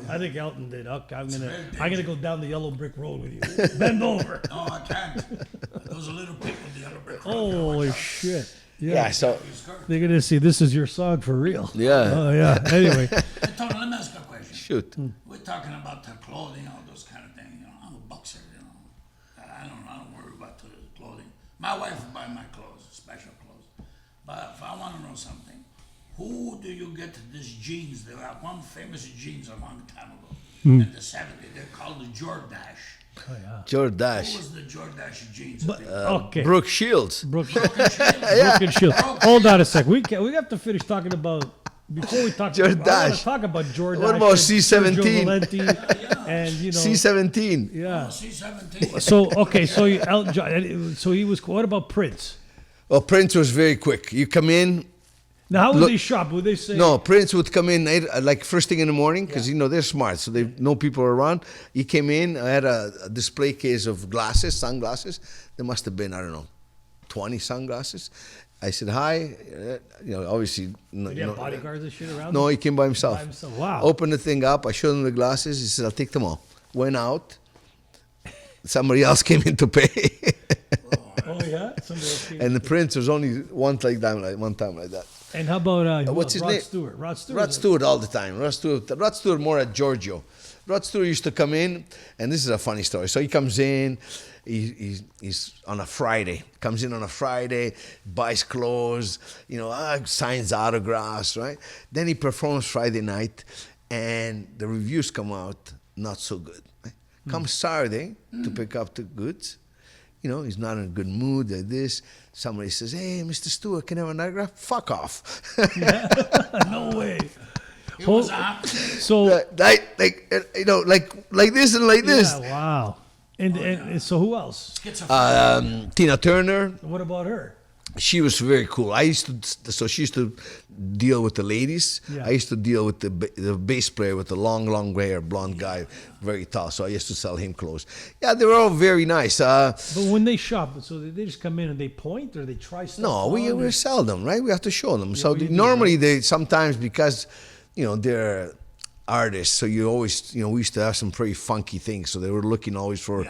I think Elton did. Okay, I'm gonna go down the yellow brick road with you. Bend over. No, I can't. Those little people, the yellow brick road. Holy shit! Yeah, so They're gonna see this is your song for real. Yeah. Oh yeah. Anyway, Hey, Tony, let me ask you a question. shoot. We're talking about the clothing, all those kind of things. You know, I'm a boxer. You know, I don't worry about the clothing. My wife will buy my clothes, special clothes. But if I want to know something, who do you get these jeans? There are one famous jeans a long time ago in the '70s. They're called the Jordache. oh yeah. Who Jordache. was the Jordache jeans? But okay. Brooke Shields. Brooke and Shield. Hold on a sec. We have to finish talking about before we talk. I want Jordache. to talk about Jordan. What about C-17? And you know. C-17. Yeah. C-17. So okay. So Elton John. So he was. What about Prince? Well, Prince was very quick. You come in. Now, how would Look- they shop? Would they say? No, Prince would come in like first thing in the morning because you know they're smart, so they know people are around. He came in. I had a display case of glasses, sunglasses. There must have been 20 sunglasses. I said hi. You know, obviously. Did he have bodyguards and shit around? No, him? he came by himself. By himself. Wow. Opened the thing up. I showed him the glasses. He said, "I'll take them all." Went out. Somebody else came in to pay. Oh yeah. Somebody else came. And the Prince was only one time like that. And how about What's his Rod name? Stewart? Rod Stewart. Rod Stewart all the time. Rod Stewart more at Giorgio. Rod Stewart used to come in, and this is a funny story. So he comes in, he's on a Friday. Comes in on a Friday, buys clothes, signs autographs, right? Then he performs Friday night, and the reviews come out not so good. Right? Comes Saturday to pick up the goods. He's not in a good mood like this. Somebody says, "Hey, Mr. Stewart, can I have an autograph?" Fuck off. No way. It was a So like this and like this. yeah, wow. And so who else? schizophrenic. Tina Turner, What about her? she was very cool. She used to deal with the ladies. Yeah. I used to deal with the bass player with the long gray hair, blonde guy, very tall. So I used to sell him clothes. Yeah, they were all very nice. But when they shop, so they just come in and they point or they try stuff. No, we on, or- sell them, right? We have to show them. So what do you do, normally they sometimes because they're artists, so you always we used to have some pretty funky things. So they were looking always for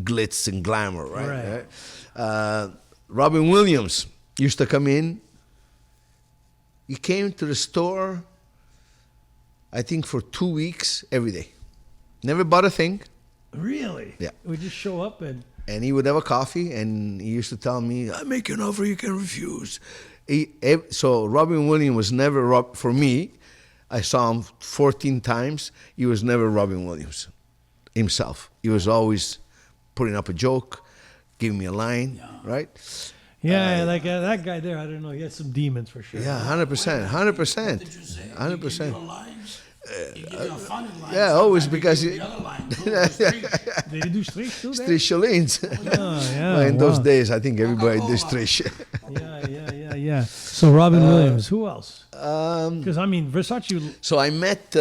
glitz and glamour, right? Right. Robin Williams used to come in. He came to the store, I think, for 2 weeks every day. Never bought a thing. Really? Yeah. We just show up and And he would have a coffee, and he used to tell me, "I make you an offer you can refuse." So Robin Williams was never for me. I saw him 14 times. He was never Robin Williams himself. He was always putting up a joke, giving me a line, right? yeah, that guy there. I don't know. He had some demons for sure. Yeah, 100%, 100%, Did you say? 100%. He give you a line? He give you a funny line. yeah, always Sometimes he because give he- you the other line, too, the street. Did he do street too? There? Three shillings. Oh yeah. In those wow. days, I think everybody did three shillings. Yeah. So Robin Williams. Who else? Um, Because I mean, Versace. so I met.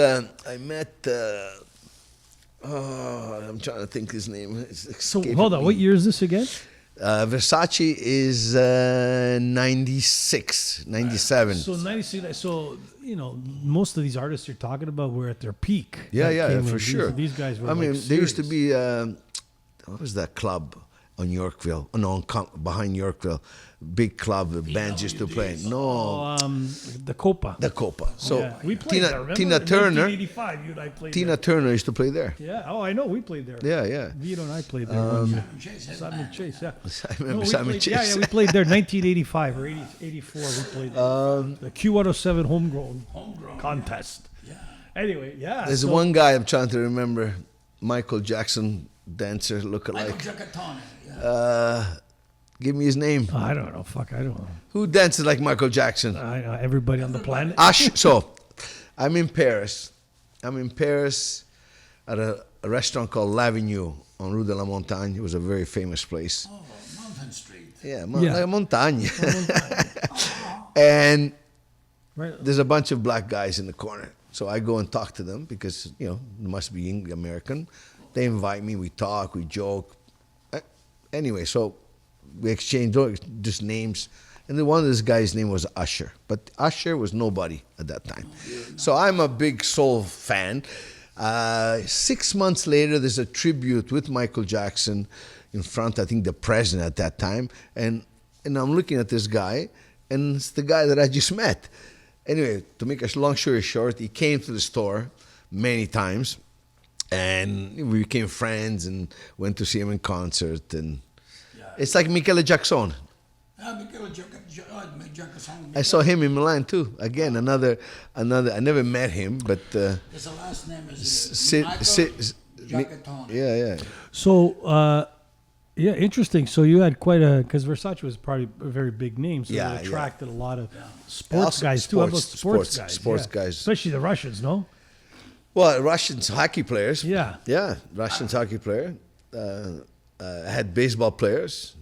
I'm trying to think his name. It's So escaping hold on. me. What year is this again? Versace is 96, 97. So 96. So most of these artists you're talking about were at their peak. Yeah, That yeah, came for in. sure. These guys were. I mean, like, there used to serious. be what was that club on Yorkville? Oh, no, behind Yorkville, big club. The bands used to play. No, The Copa. the Copa. So Yeah. We played there. Remember? Tina In Turner, 1985, you and I played Tina there. Turner used to play there. Yeah. Oh, I know. We played there. Yeah, yeah. Vito and I played there. one year. Chase had Simon band. Chase. Yeah. I remember we Simon played, Chase. Yeah, we played there 1985 or 84. We played there. The Q107 homegrown contest. Yeah. Anyway, yeah. There's so- one guy I'm trying to remember, Michael Jackson dancer Michael lookalike. Giacatone. Yeah. Give me his name. I don't know. Fuck, I don't know. Who dances like Michael Jackson? Everybody on the planet. So, I'm in Paris. I'm in Paris at a restaurant called L'Avenue on Rue de la Montagne. It was a very famous place. Oh, Mountain Street. Yeah, Yeah. like Montagne. And Right. there's a bunch of black guys in the corner. So I go and talk to them because, they must be American. They invite me, we talk, we joke. Anyway, so we exchanged just names. And then one of these guys' name was Usher. But Usher was nobody at that time. So I'm a big soul fan. 6 months later, there's a tribute with Michael Jackson in front, I think, the president at that time. And I'm looking at this guy, and it's the guy that I just met. Anyway, to make a long story short, he came to the store many times, and we became friends and went to see him in concert. And it's like Michele Jackson. Michele Giacatone. I saw him in Milan too. Again, another. I never met him, but His last name is Sid- Giacatone. yeah. So, yeah, interesting. So you had quite because Versace was probably a very big name, so Yeah, it yeah. attracted a lot of sports Also guys too. How about sports sports guys? sports Yeah. guys. Especially the Russians, no? Well, Russians hockey players. Yeah. Yeah, Russians hockey player. I had baseball players,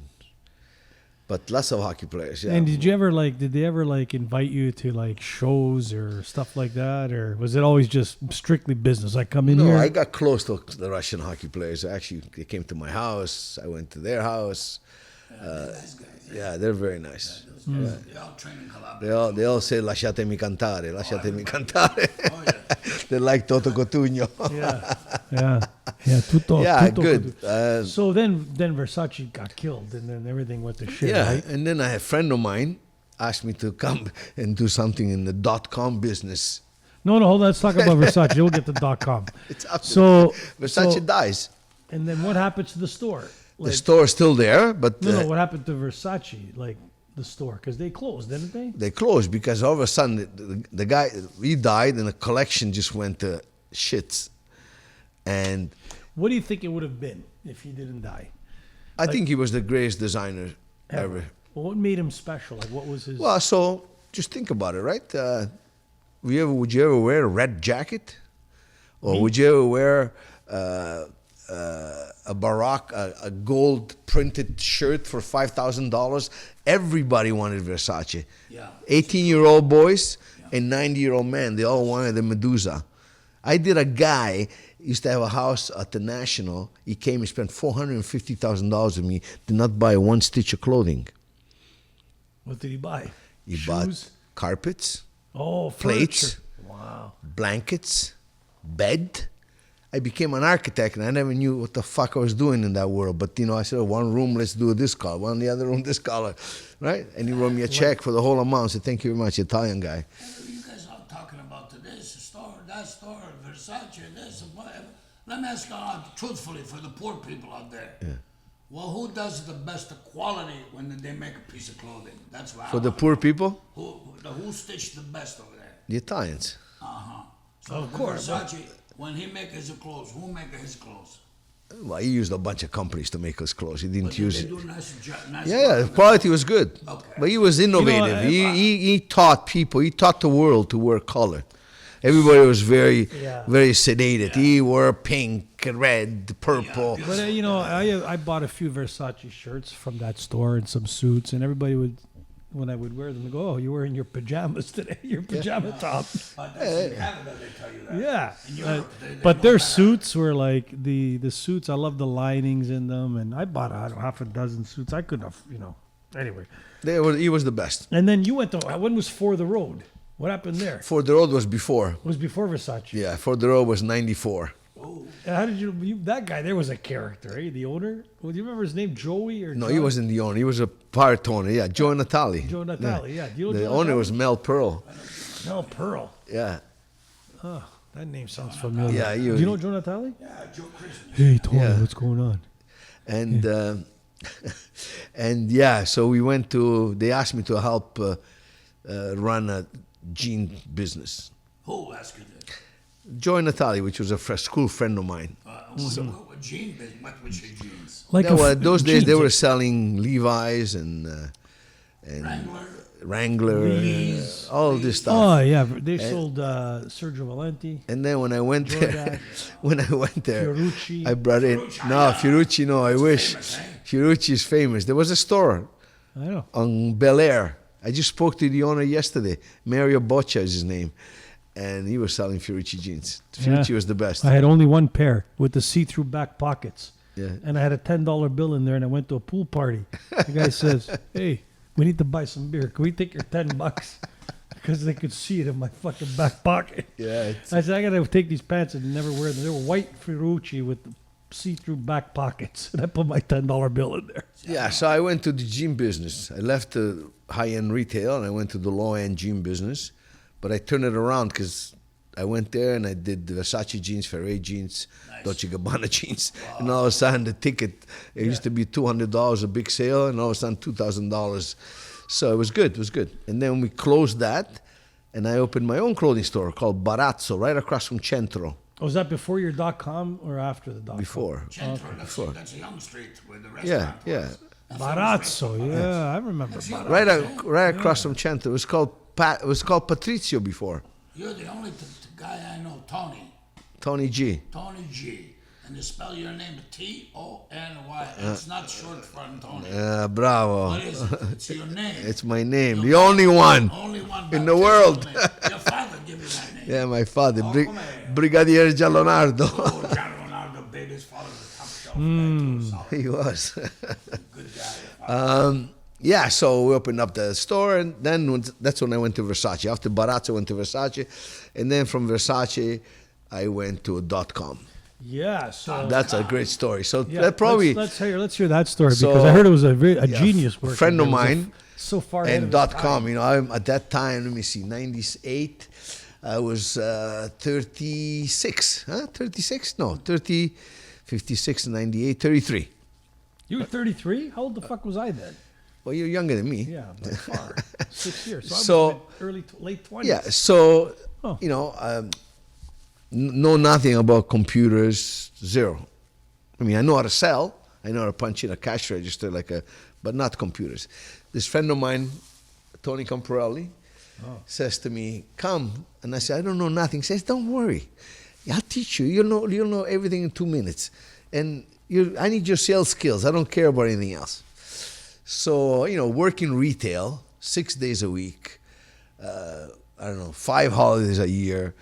but lots of hockey players. Yeah. And did they ever invite you to shows or stuff like that, or was it always just strictly business? Like come in No, here. I got close to the Russian hockey players. Actually, they came to my house. I went to their house. Nice guys. Yeah, they're very nice. They all train in Calabria. They all say lasciatemi cantare, lasciatemi cantare. Oh, yeah. They like Toto Cotugno. yeah. Tutto, Yeah, tutto good. good. So then Versace got killed, and then everything went to shit. Yeah, Right? and then a friend of mine asked me to come and do something in the .com business. No, hold on. Let's talk about Versace. We'll get to .com. It's up to So Versace so- dies. And then what happened to the store? The store's still there, but No, what happened to Versace, the store? Because they closed, didn't they? they closed because all of a sudden the guy, he died and the collection just went to shits. And What do you think it would have been if he didn't die? I think he was the greatest designer ever. Well, what made him special? What was his... Well, so just think about it, right? Would you ever wear a red jacket? Or would you ever wear a Barack, a gold printed shirt for $5,000? Everybody wanted Versace. Yeah. 18-year-old boys and 90-year-old men, they all wanted the Medusa. I did a guy, used to have a house at the National. He came, he spent $450,000 with me, did not buy one stitch of clothing. What did he buy? He Shoes? bought carpets, Oh, plates. furniture. Wow. blankets, bed. I became an architect and I never knew what the fuck I was doing in that world. But, I said, one room, let's do this color. One, the other room, this color. Right? And he wrote me a check for the whole amount. I said, thank you very much, Italian guy. You guys are talking about this store, that store, Versace, this, and whatever. Let me ask you truthfully for the poor people out there. Yeah. Well, who does the best quality when they make a piece of clothing? That's what For the poor people, Who stitched the best over there? the Italians. So Of course, Versace, when he make his clothes, who make his clothes? Well, he used a bunch of companies to make us clothes. He didn't use They it. do nice job. Nice Yeah, the quality was good. Okay. But he was innovative. He taught people, he taught the world to wear color. Everybody was very sedated. He wore pink, red, purple. But, I bought a few Versace shirts from that store and some suits, and everybody would when I would wear them. They go, "Oh, you're wearing your pajamas today, your pajama top." But that's in Canada, they tell you that. Yeah, In Europe, they but know their better. suits were like the suits. I love the linings in them, and I bought half a dozen suits. I couldn't have, Anyway, He was the best. and then you went to when was For the Road? What happened there? For the Road was before. It was before Versace. Yeah, For the Road was 94. And how did that guy there was a character, eh? The owner? Well, do you remember his name, Joey or No, John? he wasn't the owner. He was a part owner. Yeah, Joe Natale. Joe Natale, yeah. Do you know The Joe owner Natale? was Mel Pearl. Mel Pearl. Yeah. Oh, that name sounds familiar. Yeah, Do you know Joe Natale? Yeah, Joe Christmas. Hey, Tony, Yeah. what's going on? And and yeah, so we went to. They asked me to help run a jean business. Who asked you that? Joy Natale, which was a school friend of mine. What jean business? What was your jeans? Like Yeah, well, those days they jeans. were selling Levi's and Wrangler? Wrangler, Lee's. all this stuff. Oh yeah, they sold Sergio Valenti, And then when I went there, Jordan. when I went there, Fiorucci. I brought in Fiorucci. No, I wish famous, eh? Fiorucci is famous. There was a store I know. on Bel Air. I just spoke to the owner yesterday. Mario Boccia is his name, and he was selling Fiorucci jeans. Fiorucci Yeah. was the best. I had only one pair with the see-through back pockets. Yeah. And I had a $10 bill in there, and I went to a pool party. The guy says, "Hey, we need to buy some beer. Can we take your $10?" Because they could see it in my fucking back pocket. Yeah, it's- I said, "I gotta take these pants and never wear them." They were white Fiorucci with the see-through back pockets, and I put my $10 bill in there. Yeah, so I went to the jean business. I left the high-end retail and I went to the low-end jean business. But I turned it around because I went there and I did the Versace jeans, Ferrari jeans, Dolce Gabbana jeans. And all of a sudden the ticket, it used to be $200, a big sale, and all of a sudden $2,000. So it was good, it was good. And then we closed that and I opened my own clothing store called Barazzo, right across from Centro. Was that before your .com or after the .com? Before. Centro, that's a young street where the Yeah, restaurant yeah. was. Barazzo, yeah, I remember Barazzo. Right across from Centro. It was called Patrizio before. You're the only guy I know, Tony. Tony G. Tony G. And you spell your name Tony. It's not short for Tony. Bravo. What is it? It's your name. It's my name, the only one. Only one in the baptismal world. name. Your father gave you that name. Yeah. Yeah, my father, come here. Brigadier Giallonardo. Oh, Giallonardo, baby's father was a top shelf guy too. He was. Good guy. Yeah, so we opened up the store, and then that's when I went to Versace. After Barazzo, I went to Versace, and then from Versace, I went to .com. Yeah, so That's a great story. So yeah, that probably let's hear that story So- because I heard it was a yeah, genius work. a friend of It was mine so far and ahead of its .com. time. You know, I'm at that time. Let me see, 98. I was 36. 36? No, 30, 56, 98, 33. You were 33? How old the fuck was I then? Well, you're younger than me. Yeah, by far. 6 years. So I So- was late 20s. Yeah, so, Oh. you know, know nothing about computers, zero. I mean, I know how to sell. I know how to punch in a cash register, but not computers. This friend of mine, Tony Camporelli, says to me, come. And I say, I don't know nothing. He says, don't worry. I'll teach you. You'll know everything in 2 minutes. And I need your sales skills. I don't care about anything else. So, you know, working retail 6 days a week, 5 holidays a year,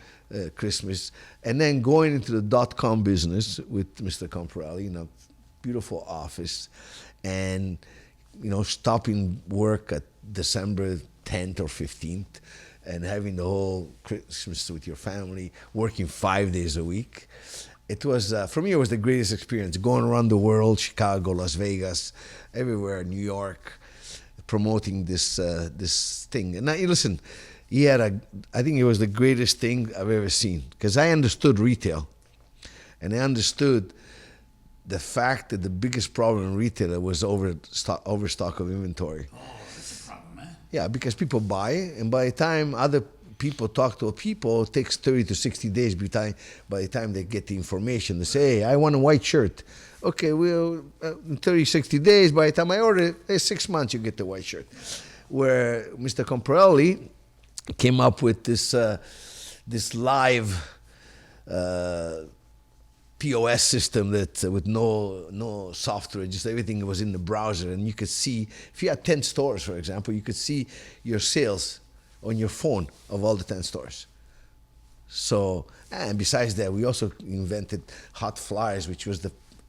Christmas, and then going into the .com business with Mr. Camporelli in a beautiful office, and, you know, stopping work at December 10th or 15th, and having the whole Christmas with your family, working 5 days a week. It was, for me, it was the greatest experience, going around the world, Chicago, Las Vegas, everywhere, New York, promoting this thing. And listen, I think it was the greatest thing I've ever seen, because I understood retail, and I understood the fact that the biggest problem in retail was overstock of inventory. Oh, that's a problem, man. Yeah, because people buy, and by the time other people talk to people, it takes 30 to 60 days by the time they get the information. They say, hey, I want a white shirt. Okay, well, in 30, 60 days, by the time I order it, 6 months you get the white shirt. Where Mr. Camporelli came up with this live POS system that with no software, just everything was in the browser, and you could see if you had 10 stores, for example, you could see your sales on your phone of all the 10 stores. So, and besides that, we also invented hot flyers, which was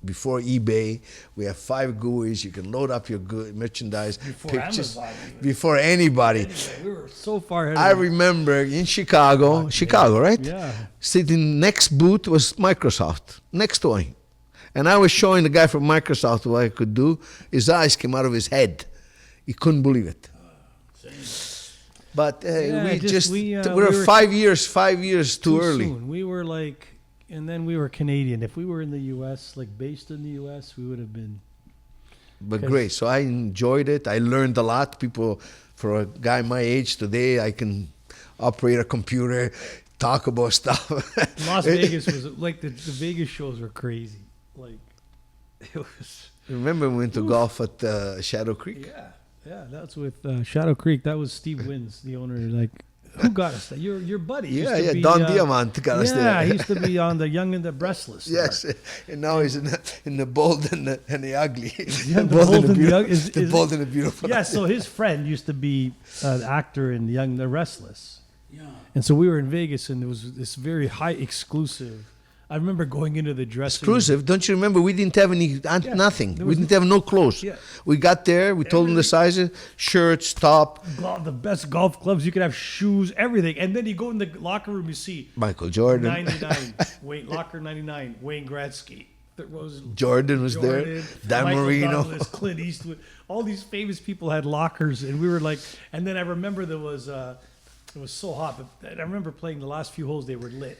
before eBay. We have 5 GUIs. You can load up your merchandise, Before pictures, Amazon even. before anybody. Anyway, we were so far ahead. I of remember in Chicago, right? Yeah. Sitting next booth was Microsoft, next to him. And I was showing the guy from Microsoft what I could do. His eyes came out of his head. He couldn't believe it. But we were 5 years too early. Soon. We were like, and then we were Canadian. If we were in the U.S., like based in the U.S., we would have been. But great. So I enjoyed it. I learned a lot. People, for a guy my age today, I can operate a computer, talk about stuff. Las Vegas was like the Vegas shows were crazy. Like it was. Remember we went to golf at Shadow Creek? Yeah, that's with Shadow Creek. That was Steve Wins, the owner. Like, who got us there? Your buddy. Yeah, Don Diamant got us there. Yeah, he used to be on the Young and the Breastless. Yes, and now he's in the bold and the ugly. Yeah, the bold and the ugly. The bold and the beautiful. Yeah, so his friend used to be an actor in Young and the Restless. Yeah. And so we were in Vegas, and there was this very high exclusive. I remember going into the dressing room. Exclusive. Don't you remember? We didn't have nothing. We didn't have no clothes. Yeah. We got there. We told them the sizes: shirts, top. The best golf clubs. You could have shoes, everything. And then you go in the locker room, you see Michael Jordan. 99. Locker 99. Wayne Gretzky. Jordan was there. Dan Michael Marino. Douglas, Clint Eastwood. All these famous people had lockers, and we were like. And then I remember there was. It was so hot, but I remember playing the last few holes. They were lit.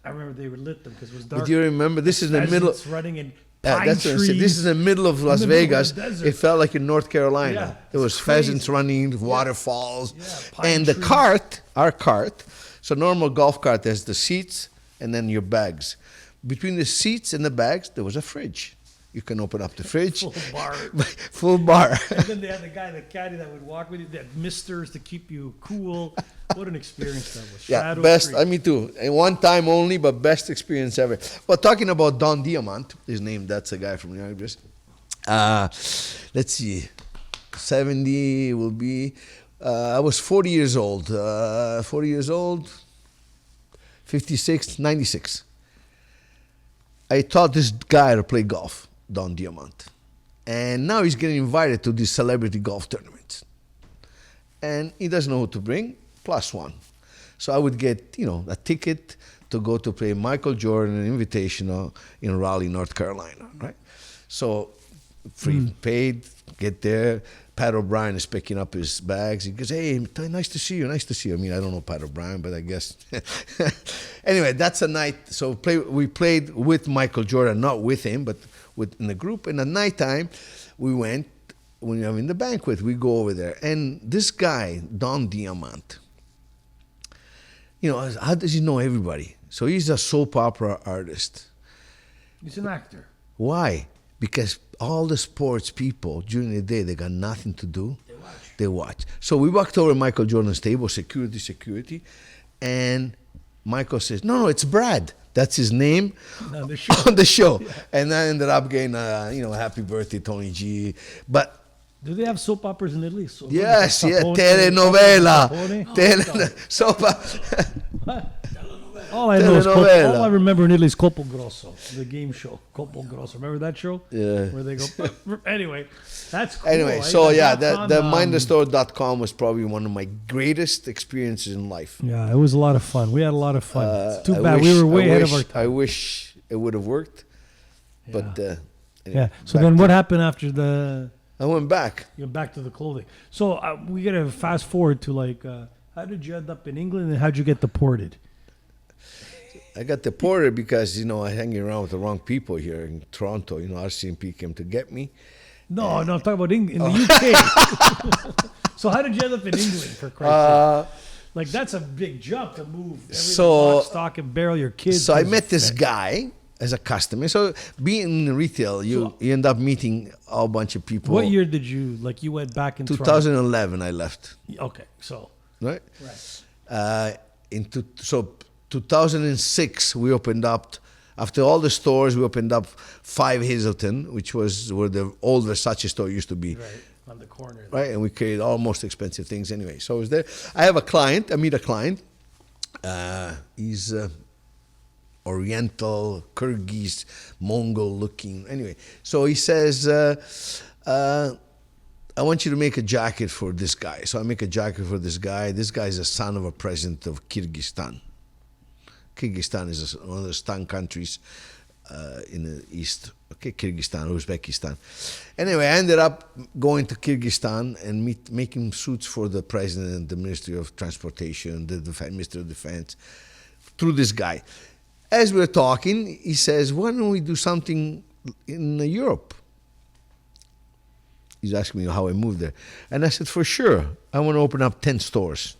I remember they were lit them because it was dark. But you remember this is in the middle. Running in pine that's what I'm saying. trees. This is in the middle of Las in the middle Vegas. of the desert. It felt like in North Carolina. Yeah, there was it's pheasants crazy. running, waterfalls, pine and the trees. cart, our cart. So normal golf cart has the seats and then your bags. Between the seats and the bags, there was a fridge. You can open up the fridge. Full bar. Full bar. And then they had the guy, the caddy that would walk with you. They had misters to keep you cool. What an experience that was. Yeah, Shadow best. Creek. Me too. And one time only, but best experience ever. But talking about Don Diamant, his name, that's a guy from Yorkville. Let's see, 70 will be. I was 40 years old. 56, 96. I taught this guy to play golf, Don Diamant. And now he's getting invited to these celebrity golf tournaments. And he doesn't know who to bring, +1. So I would get, a ticket to go to play Michael Jordan, an invitational in Raleigh, North Carolina, right? So free, paid, get there. Pat O'Brien is picking up his bags. He goes, "Hey, nice to see you, nice to see you." I mean, I don't know Pat O'Brien, but I guess. Anyway, that's a night. So we played with Michael Jordan, not with him, but in the group. And at nighttime, we went, when we were in the banquet, we go over there. And this guy, Don Diamant, how does he know everybody? So he's a soap opera artist. He's an actor. Why? Because all the sports people during the day, they got nothing to do. They watch. So we walked over to Michael Jordan's table, security, and Michael says, "No, it's Brad. That's his name On the show. on the show." Yeah. And I ended up getting, happy birthday, Tony G. But Do they have soap operas in Italy? So yes, Sapone, telenovela. Sapone? Soap. All I know is Telenovela. all I remember in Italy is Colpo Grosso, the game show. Colpo Grosso. Remember that show? Yeah. Where they go. Anyway, that's cool. Anyway, I so got the that on, mindthestore.com was probably one of my greatest experiences in life. Yeah, it was a lot of fun. We had a lot of fun. It's too I bad wish- we were way I ahead of wish- our time. I wish it would have worked, but Yeah. anyway, So back then, to- what happened after the? I went back. You know, back to the clothing. So we gotta fast forward to how did you end up in England and how'd you get deported? I got deported because I hanging around with the wrong people here in Toronto. RCMP came to get me. No, I'm talking about in the UK. So how did you end up in England, for Christ's sake? That's a big jump to move everything, So- lock, stock, and barrel your kids. So I was met this fit. guy as a customer. So being in retail, you end up meeting a whole bunch of people. What year did you you went back in 2011, I left. Okay, so Right. right. So 2006, we opened up After all the stores, we opened up 5 Hazelton, which was where the old Versace store used to be. Right, on the corner. Right, and we carried all most expensive things anyway. So I was there. I have a client. I meet a client. He's Oriental, Kyrgyz, Mongol looking. Anyway, so he says, I want you to make a jacket for this guy. So I make a jacket for this guy. This guy is a son of a president of Kyrgyzstan. Kyrgyzstan is one of the Stan countries in the east. Okay, Kyrgyzstan, Uzbekistan. Anyway, I ended up going to Kyrgyzstan and making suits for the president, the Ministry of Transportation, the Minister of Defense, through this guy. As we were talking, he says, why don't we do something in Europe? He's asking me how I moved there. And I said, for sure, I want to open up 10 stores.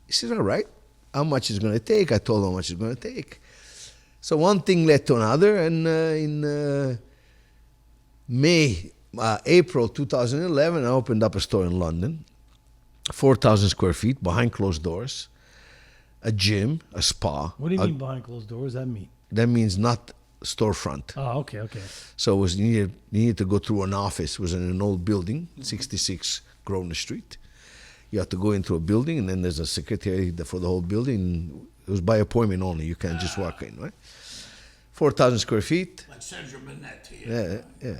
He said, all right, how much is it going to take? I told him how much it's going to take. So one thing led to another, and in April 2011, I opened up a store in London, 4,000 square feet, behind closed doors, a gym, a spa. What do you mean behind closed doors? What does that mean? That means not storefront. Oh, okay. So it was you needed to go through an office. It was in an old building, 66 Grosvenor Street. You have to go into a building, and then there's a secretary for the whole building. It was by appointment only. You can't just walk in, right? 4,000 square feet. Like Sergio Benetti here. Yeah.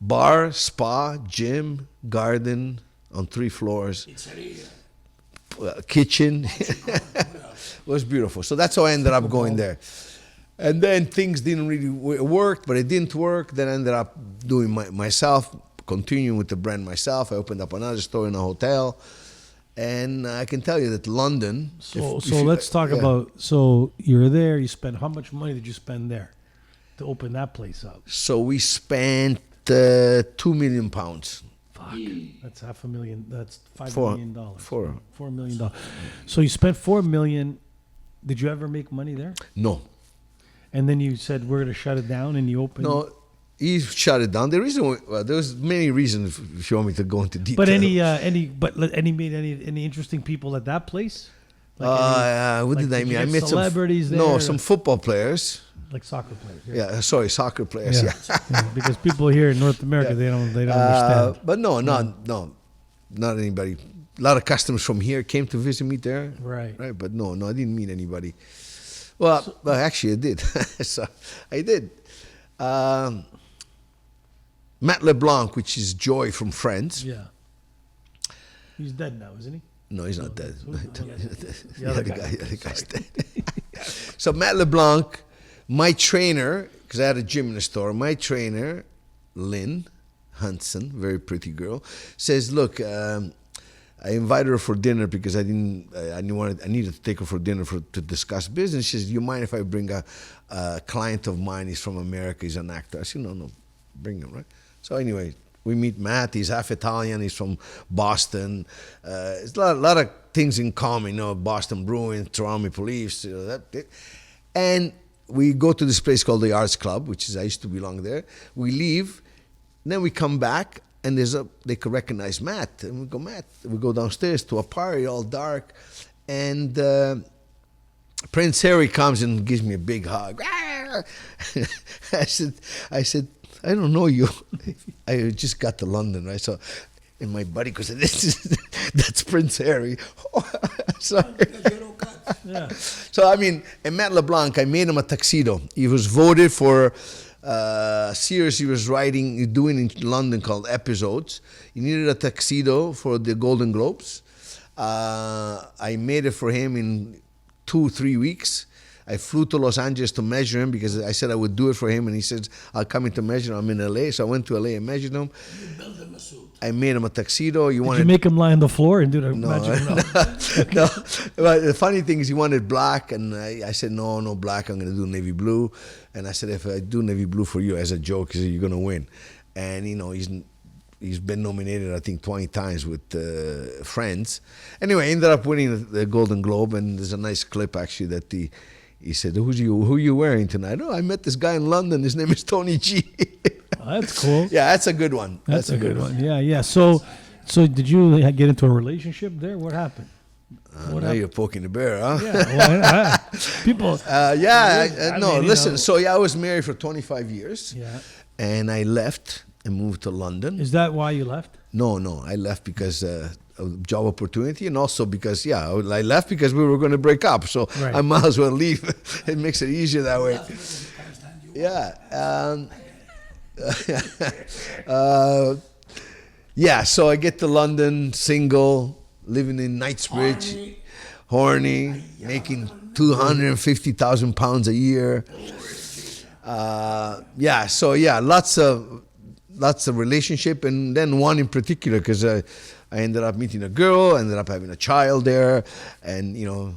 Bar, spa, gym, garden on 3 floors. Pizzeria. Kitchen. It was beautiful. So that's how I ended up going there. And then things didn't really work, but it didn't work. Then I ended up doing myself, continuing with the brand myself. I opened up another store in a hotel. And I can tell you that London... So let's talk about, so you're there, you spent, how much money did you spend there to open that place up? So we spent £2 million. Fuck, that's $500,000, that's $5 million. $4 million. So you spent $4 million. Did you ever make money there? No. And then you said, we're going to shut it down, and you opened... No, he shut it down. The reason, there was many reasons if you want me to go into detail. But any interesting people at that place? What did I mean? I met celebrities there. No, some football players. Like soccer players. Yeah, sorry, soccer players. Yeah. Yeah, because people here in North America, they don't understand. But not anybody. A lot of customers from here came to visit me there. Right. But no, I didn't meet anybody. Well, actually, I did. So I did. Matt LeBlanc, which is Joy from Friends. Yeah. He's dead now, isn't he? No, he's not dead. The other guy's dead. So Matt LeBlanc, my trainer, because I had a gym in the store, my trainer, Lynn Hansen, very pretty girl, says, look, I invited her for dinner because I needed to take her for dinner to discuss business. She says, do you mind if I bring a client of mine? He's from America. He's an actor. I said, no, bring him, right? So anyway, we meet Matt. He's half Italian. He's from Boston. It's a lot of things in common, Boston Bruins, Toronto Maple Leafs, and we go to this place called the Arts Club, I used to belong there. We leave, and then we come back, and they could recognize Matt. And we go, Matt. We go downstairs to a party, all dark. And Prince Harry comes and gives me a big hug. I said, I don't know you. I just got to London, right? So, and my buddy goes, that's Prince Harry. Sorry. Yeah. So, and Matt LeBlanc, I made him a tuxedo. He was voted for a series he was doing in London called Episodes. He needed a tuxedo for the Golden Globes. I made it for him in 2-3 weeks. I flew to Los Angeles to measure him because I said I would do it for him, and he said, I'll come in to measure him. I'm in LA, so I went to LA and measured him. You built him a suit. I made him a tuxedo. Did you make him lie on the floor and do the magic? No. But the funny thing is he wanted black, and I said, no black, I'm going to do navy blue. And I said, if I do navy blue for you as a joke, he said, you're going to win. And, he's been nominated, I think, 20 times with Friends. Anyway, I ended up winning the Golden Globe, and there's a nice clip, actually, that he said, who are you wearing tonight? Oh, I met this guy in London. His name is Tony G. Oh, that's cool. Yeah, that's a good one. That's a good one. Yeah. So did you get into a relationship there? What happened? What now you're poking the bear, huh? Yeah, well, people. No, mean, listen. you know. So I was married for 25 years, Yeah. and I left and moved to London. Is that why you left? No, I left because of job opportunity, and also because I left because we were going to break up. So Right. I might as well leave. It makes it easier that way. Yeah. So I get to London, single, living in Knightsbridge, horny, making 250,000 pounds a year. Lots of relationship, and then one in particular, because I ended up meeting a girl, ended up having a child there, and You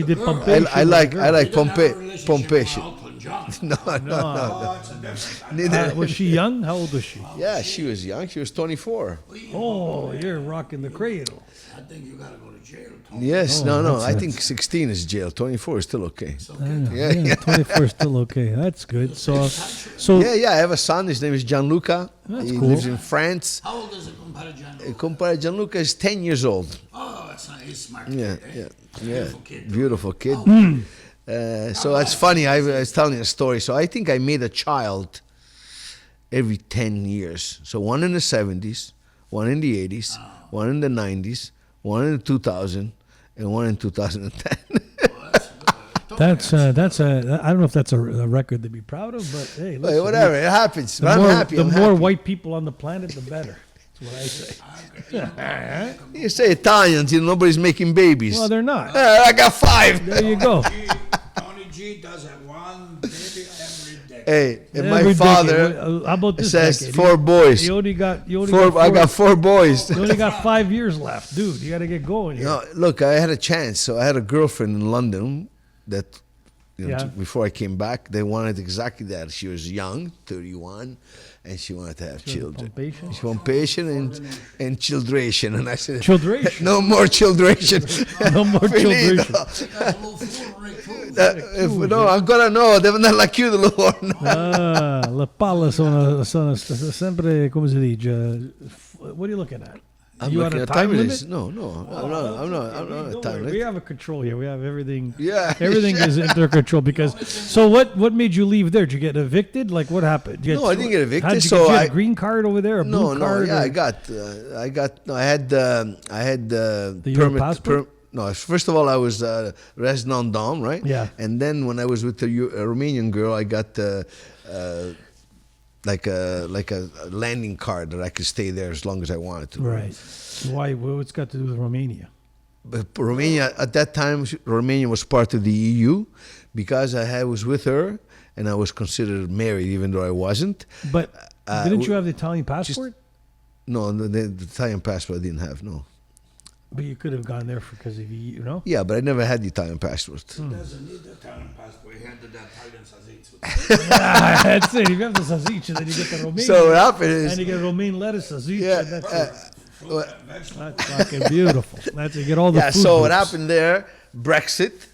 did pumpation. I like Pumpation. pumpation. Elton John. No. That's a different. Neither. Was she young? How old was she? Yeah, she was young. She was 24. Oh, you're rocking the cradle. I think you gotta go to jail. Tony. Yes, Oh, no. that's I it. think 16 is jail. 24 is still okay. Yeah, 24 is still okay. That's good. So Yeah. I have a son. His name is Gianluca. That's He cool. lives in France. How old is a compare Compare Gianluca is 10 years old. Oh, that's not. He's smart. Yeah. Beautiful kid. Beautiful kid. Hmm. So that's funny. I was telling you a story. So I think I made a child every 10 years. So one in the 70s, one in the 80s, one in the 90s, one in the 2000, and one in 2010. that's I don't know if that's a record to be proud of, but hey, Hey, listen, whatever, it happens. The But more, I'm happy. the I'm more happy. white people on the planet, the better. That's what I say. You say Italians, nobody's making babies. Well, they're not. I got 5. There you go. Tony G does have one baby every day. Hey, and Every my father decade. How about this says decade? 4 boys. You only got I got 4 boys. You only got 5 years left, dude. You got to get going here. No, look, I had a chance. So I had a girlfriend in London that, Yeah. before I came back, they wanted exactly that. She was young, 31, and she wanted to have children. Pumpation? She wanted patient and childration. And I said, Childration? no more childration. No more childration. I'm gonna know. Devono la chiudere l'orno. Le palle sono sempre, come si dice, what are you looking at? I'm You looking on a at time limit. limit? No, I'm not a Don't time worry, we limit. have a control here. We have everything. Yeah. Everything is under control because. So what made you leave there? Did you get evicted? Like what happened? No, I didn't get evicted, How'd you so get, you had I- a green card over there, a blue card. Yeah, or- I had The Euro permit. passport? No, first of all, I was resident dom, right? Yeah. And then when I was with a Romanian girl, I got like a landing card that I could stay there as long as I wanted to. Right. Why? What's got to do with Romania? But Romania at that time, Romania was part of the EU because I was with her and I was considered married, even though I wasn't. But didn't we- you have the Italian passport? No, the Italian passport I didn't have. No. But you could have gone there because of you know. Yeah, but I never had the Italian passport. Doesn't need the Italian passport. He had the Italian sausage. That's it. If you have the sausage, then you get the Romanian. So what happened and is, you get romaine lettuce sausage. yeah, and that's it. Vegetable. That's fucking beautiful. That's you get all the yeah. food So what groups. happened there? Brexit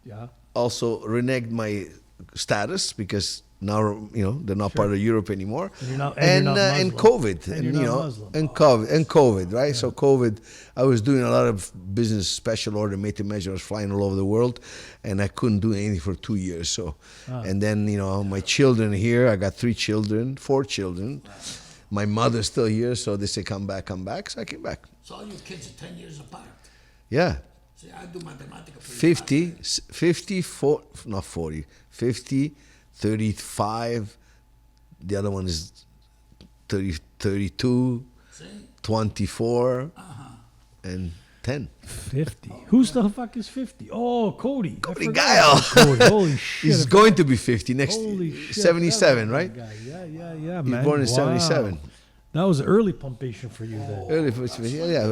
Yeah. also reneged my status because now they're not part of Europe anymore. And you're not- and and you're not and Muslim. COVID, And and you're not Muslim. and COVID, right? So COVID, I was doing a lot of business, special order, made to measure. I was flying all over the world, and I couldn't do anything for 2 years. So, and then my children here. I got 4 children. My mother's still here, so they say come back. So I came back. So all your kids are 10 years apart. Yeah. See, I do mathematics. 54, not 40, 50, 35. The other one is 30, 32, See? 24, and 10. 50. Who's the fuck is 50? Oh, Cody. I Cody forgot Guile. about Cody. Holy shit. He's going to be 50 next Holy year. shit. 77, that right? guy. Yeah, He's man. born in Wow. 77. That was early pumpation for you then. Early, yeah.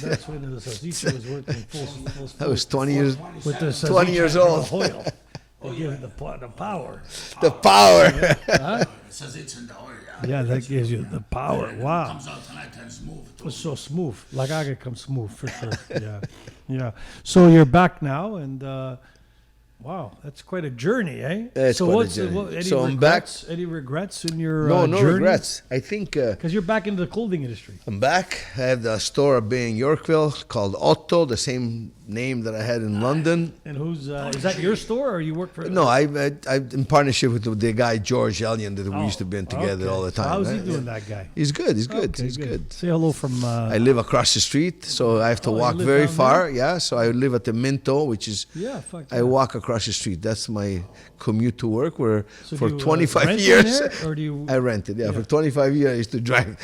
That's when the sausage was working full I was 20 years. with the 20 years old. Oil. They give it the power. The power. It says it's in the oil. Yeah, that gives you the power. Wow. Comes out tonight and smooth. It was so smooth. Like I could come smooth for sure. Yeah. So you're back now and Wow, that's quite a journey, eh? It's so quite a what's journey. any So I'm back. regrets? Any regrets in your No journey? regrets. I think Because you're back into the clothing industry. I'm back. I have a store up in Yorkville called OTTO, the same name that I had in London. And who's is that your store or you work for? No, I'm in partnership with the guy George Ellion that we used to be together okay. all the time. So how's he right? doing, that guy? He's good. He's good. Okay, He's good. Say hello from. I live across the street, so I have to you walk live very down far. there? Yeah, so I live at the Minto, which is Yeah, fuck. I walk across the street. That's my commute to work. Where So for do you, 25 rent in years, there, or do you? I rented. Yeah, Yeah. for 25 years, I used to drive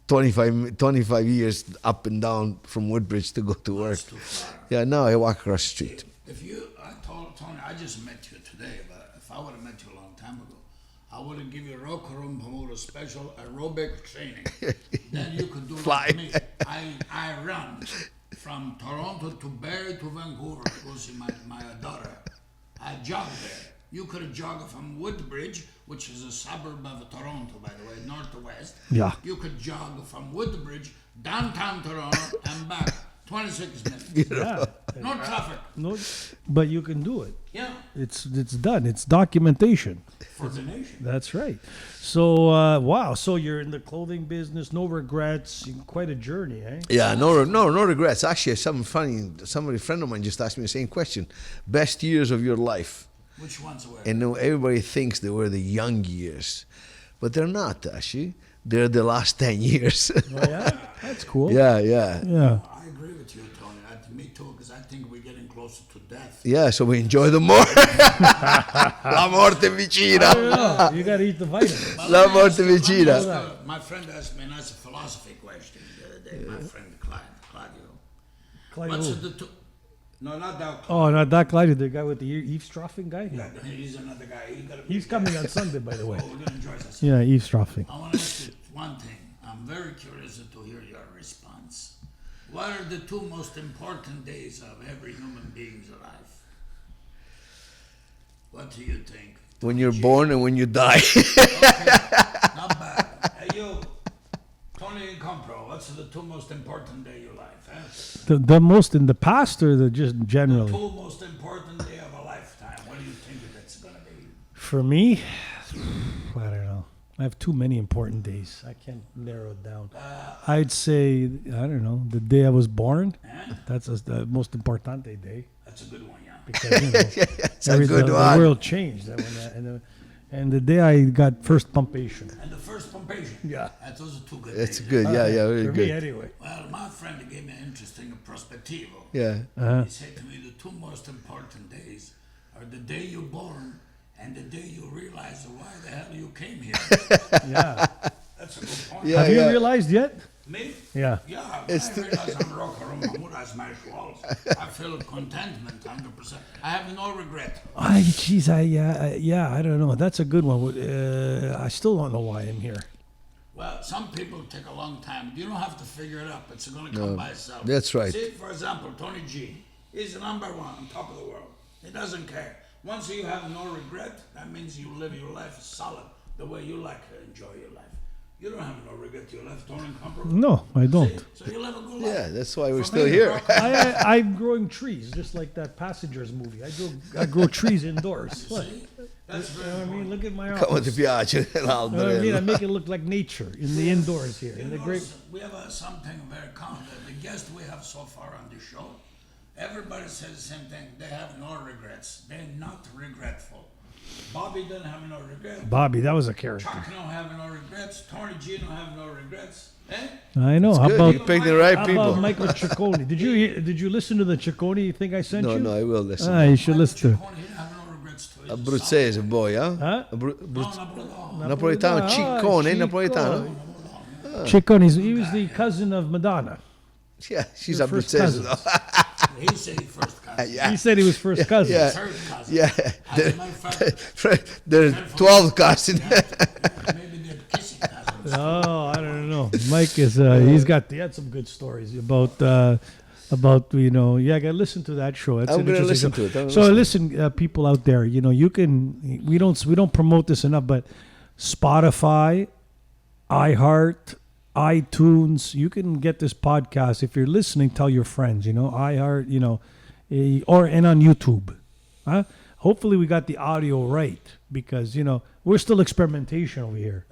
25 years up and down from Woodbridge to go to work. That's too far. Yeah, now I walk across the street. I told Tony, I just met you today, but if I would have met you a long time ago, I would have given you Rokarum Hamuda special aerobic training. Then you could do Fly. like me. I run from Toronto to Barrie to Vancouver to go see my daughter. I jog there. You could have jogged from Woodbridge, which is a suburb of Toronto, by the way, north to west. Yeah. You could jog from Woodbridge, downtown Toronto, and back 26 minutes. Yeah. No traffic. No, but you can do it. Yeah. It's done. It's documentation. For the nation. That's right. So wow. So you're in the clothing business. No regrets. Quite a journey, eh? Yeah, no regrets. Actually, something funny. A friend of mine just asked me the same question. Best years of your life. Which ones were? And everybody thinks they were the young years, but they're not, actually. They're the last 10 years. Oh, yeah, that's cool. Yeah. Yeah. I agree with you, Tony. Me too, because I think we're getting closer to death. Yeah, so we enjoy them more. La morte vicina. Oh, you got to eat the vitamins. La morte vicina. My friend asked me a nice philosophy question the other day. My friend Claudio. Claudio What's who? the two? No, not that. Oh, not that Claudio, the guy with the eavesdropping guy. Yeah, he's another guy. He's coming on Sunday, by the way. Oh, we're gonna enjoy this. Yeah, eavesdropping. I want to ask you one thing. I'm very curious to hear your response. What are the two most important days of every human being's life? What do you think? When you're born and when you die. Okay, not bad. Hey, you, Tony and Compro, what's the two most important day of your life? Eh? The most in the past or the just The generally? two most important day of a lifetime. What do you think that's going to be? For me, I don't know. I have too many important days. I can't narrow it down. I'd say, I don't know, the day I was born. Eh? That's the most importante day. That's a good one, yeah. Because, you know, It's a good the one. world changed. And the day I got first pumpation. And the first pumpation. Yeah. Those are two good It's days. good. Yeah, very For me, good. anyway. Well, my friend gave me an interesting perspectivo. Yeah. He said to me, the two most important days are the day you're born and the day you realize why the hell you came here. Yeah. That's a good point. Yeah, Have you yeah. realized yet? Me? Yeah. Yeah, It's when I realize I'm Rokarum, I smash walls. I feel contentment 100%. I have no regret. I don't know. That's a good one. I still don't know why I'm here. Well, some people take a long time. You don't have to figure it out. It's going to come by itself. that's right. See, for example, Tony G. He's the number one on top of the world. He doesn't care. Once you have no regret, that means you live your life solid, the way you like to enjoy your life. You don't have no regret to your life, Tony Compro. No, I don't. See? So you live a good life. Yeah, that's why we're For still me, here. I'm growing trees, just like that Passengers movie. I grow trees indoors. What? See? That's You very know what I mean? important. Look at my Come ti office. piace You know what I mean? I l'albero. make it look like nature in the indoors here. In the great. We have something very common. The guests we have so far on the show, everybody says the same thing. They have no regrets. They're not regretful. Bobby doesn't have no regrets. Bobby, that was a character. Chuck don't have no regrets. Tony G don't have no regrets. Eh? I know. How Good, about you picked the right how people. about Michael Ciccone? Did you listen to the Ciccone thing I sent No, you? no, I will listen. You should listen to it. Ciccone, he didn't have no regrets to his Abruzzese boy, huh? Huh? Napoletano, Ciccone, Ciccone. Napoletano. Ciccone, he was the cousin of Madonna. Yeah, she's Your first Abruzzese. cousins. He said he first cousin. Yeah. He said he was first cousin. Yeah. Third cousin. Yeah, As a matter of fact, there are 12 cousins. maybe they're kissing cousins. Oh, I don't know. Mike is he had some good stories about I gotta listen to that show. It's I'm an gonna interesting listen show. to it. I'm So gonna listen, people out there, you can we don't promote this enough, but Spotify, iHeart, iTunes, you can get this podcast. If you're listening, tell your friends, iHeart, and on YouTube. Huh? hopefully we got the audio right because, we're still experimentation over here.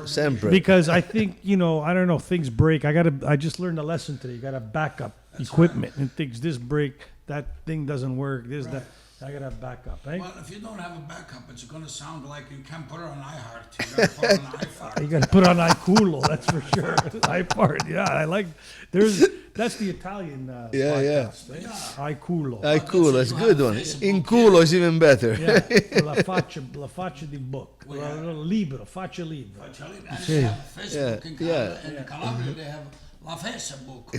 Sempre. Because I think, I don't know, things break. I just learned a lesson today. You got to back up equipment and things. This break, that thing doesn't work. That. I got to have backup, eh? Well, if you don't have a backup, it's going to sound like you can't put it on iHeart. You got to put it on iFart. You got to put on iCulo, that's for sure. iPart, yeah. I like, that's the Italian podcast, eh? iCulo. Cool, that's a good one. In culo is even better. Yeah, la faccia di bocca. Libro, faccia libro. And they have Facebook in Calabria, they have La Facebook.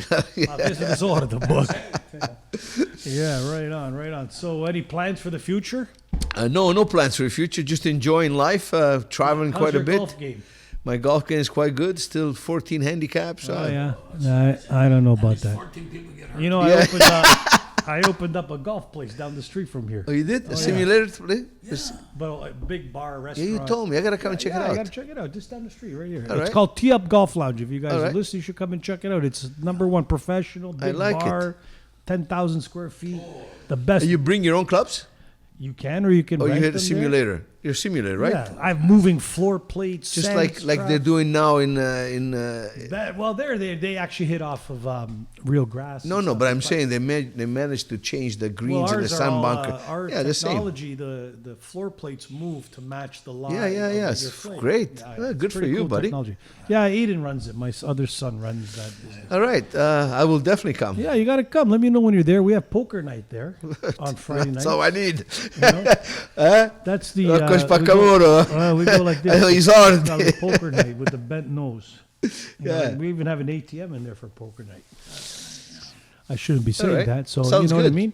La festa tesoro book. Yeah, right on. So, any plans for the future? No plans for the future. Just enjoying life, traveling How's quite a your bit. golf game? My golf game is quite good. Still 14 handicaps. Oh yeah, I don't know about that. 14 people get hurt. I opened up a golf place down the street from here. Oh, you did? A simulator place? But a big bar Yeah, restaurant. you told me. I got to come and check it I out. got to check it out. Just down the street, right here. All It's right. called Tee Up Golf Lounge. If you guys All are right. listening, you should come and check it out. It's #1 professional, big like bar, 10,000 square feet. The best. You bring your own clubs? You can, or you can. Oh, you rent had a them there. simulator. You're a simulator, right? Yeah, I have moving floor plates. Just sand like they're traps. doing now in They actually hit off of real grass. and no, stuff. but I'm saying they managed to change the greens and the ours sun are all, bunker. our Yeah, the same. technology, the floor plates move to match the line. Yeah, of it's your flame. great. Yeah, Good it's for pretty you, cool buddy. technology. Yeah, Aiden runs it. My other son runs that business. All right, I will definitely come. Yeah, you got to come. Let me know when you're there. We have poker night there on Friday night. That's all I need. That's the. Coach we go- Pacamuro. we go like this. He's hard. It's called the poker night with the bent nose. Yeah. We even have an ATM in there for poker night. I shouldn't be saying right. that. So Sounds you know what I good. mean.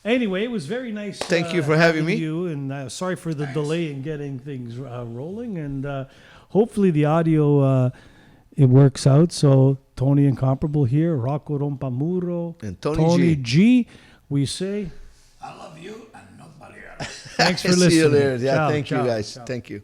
Anyway, it was very nice. Thank you for having me. You and sorry for the delay in getting things rolling. And hopefully the audio it works out. So Tony Incomparable here, Rocco Rompamuro, And Tony G. We say I love you and nobody else. thanks for See listening. you later. Yeah, Ciao, thank you ciao, guys. ciao. Thank you.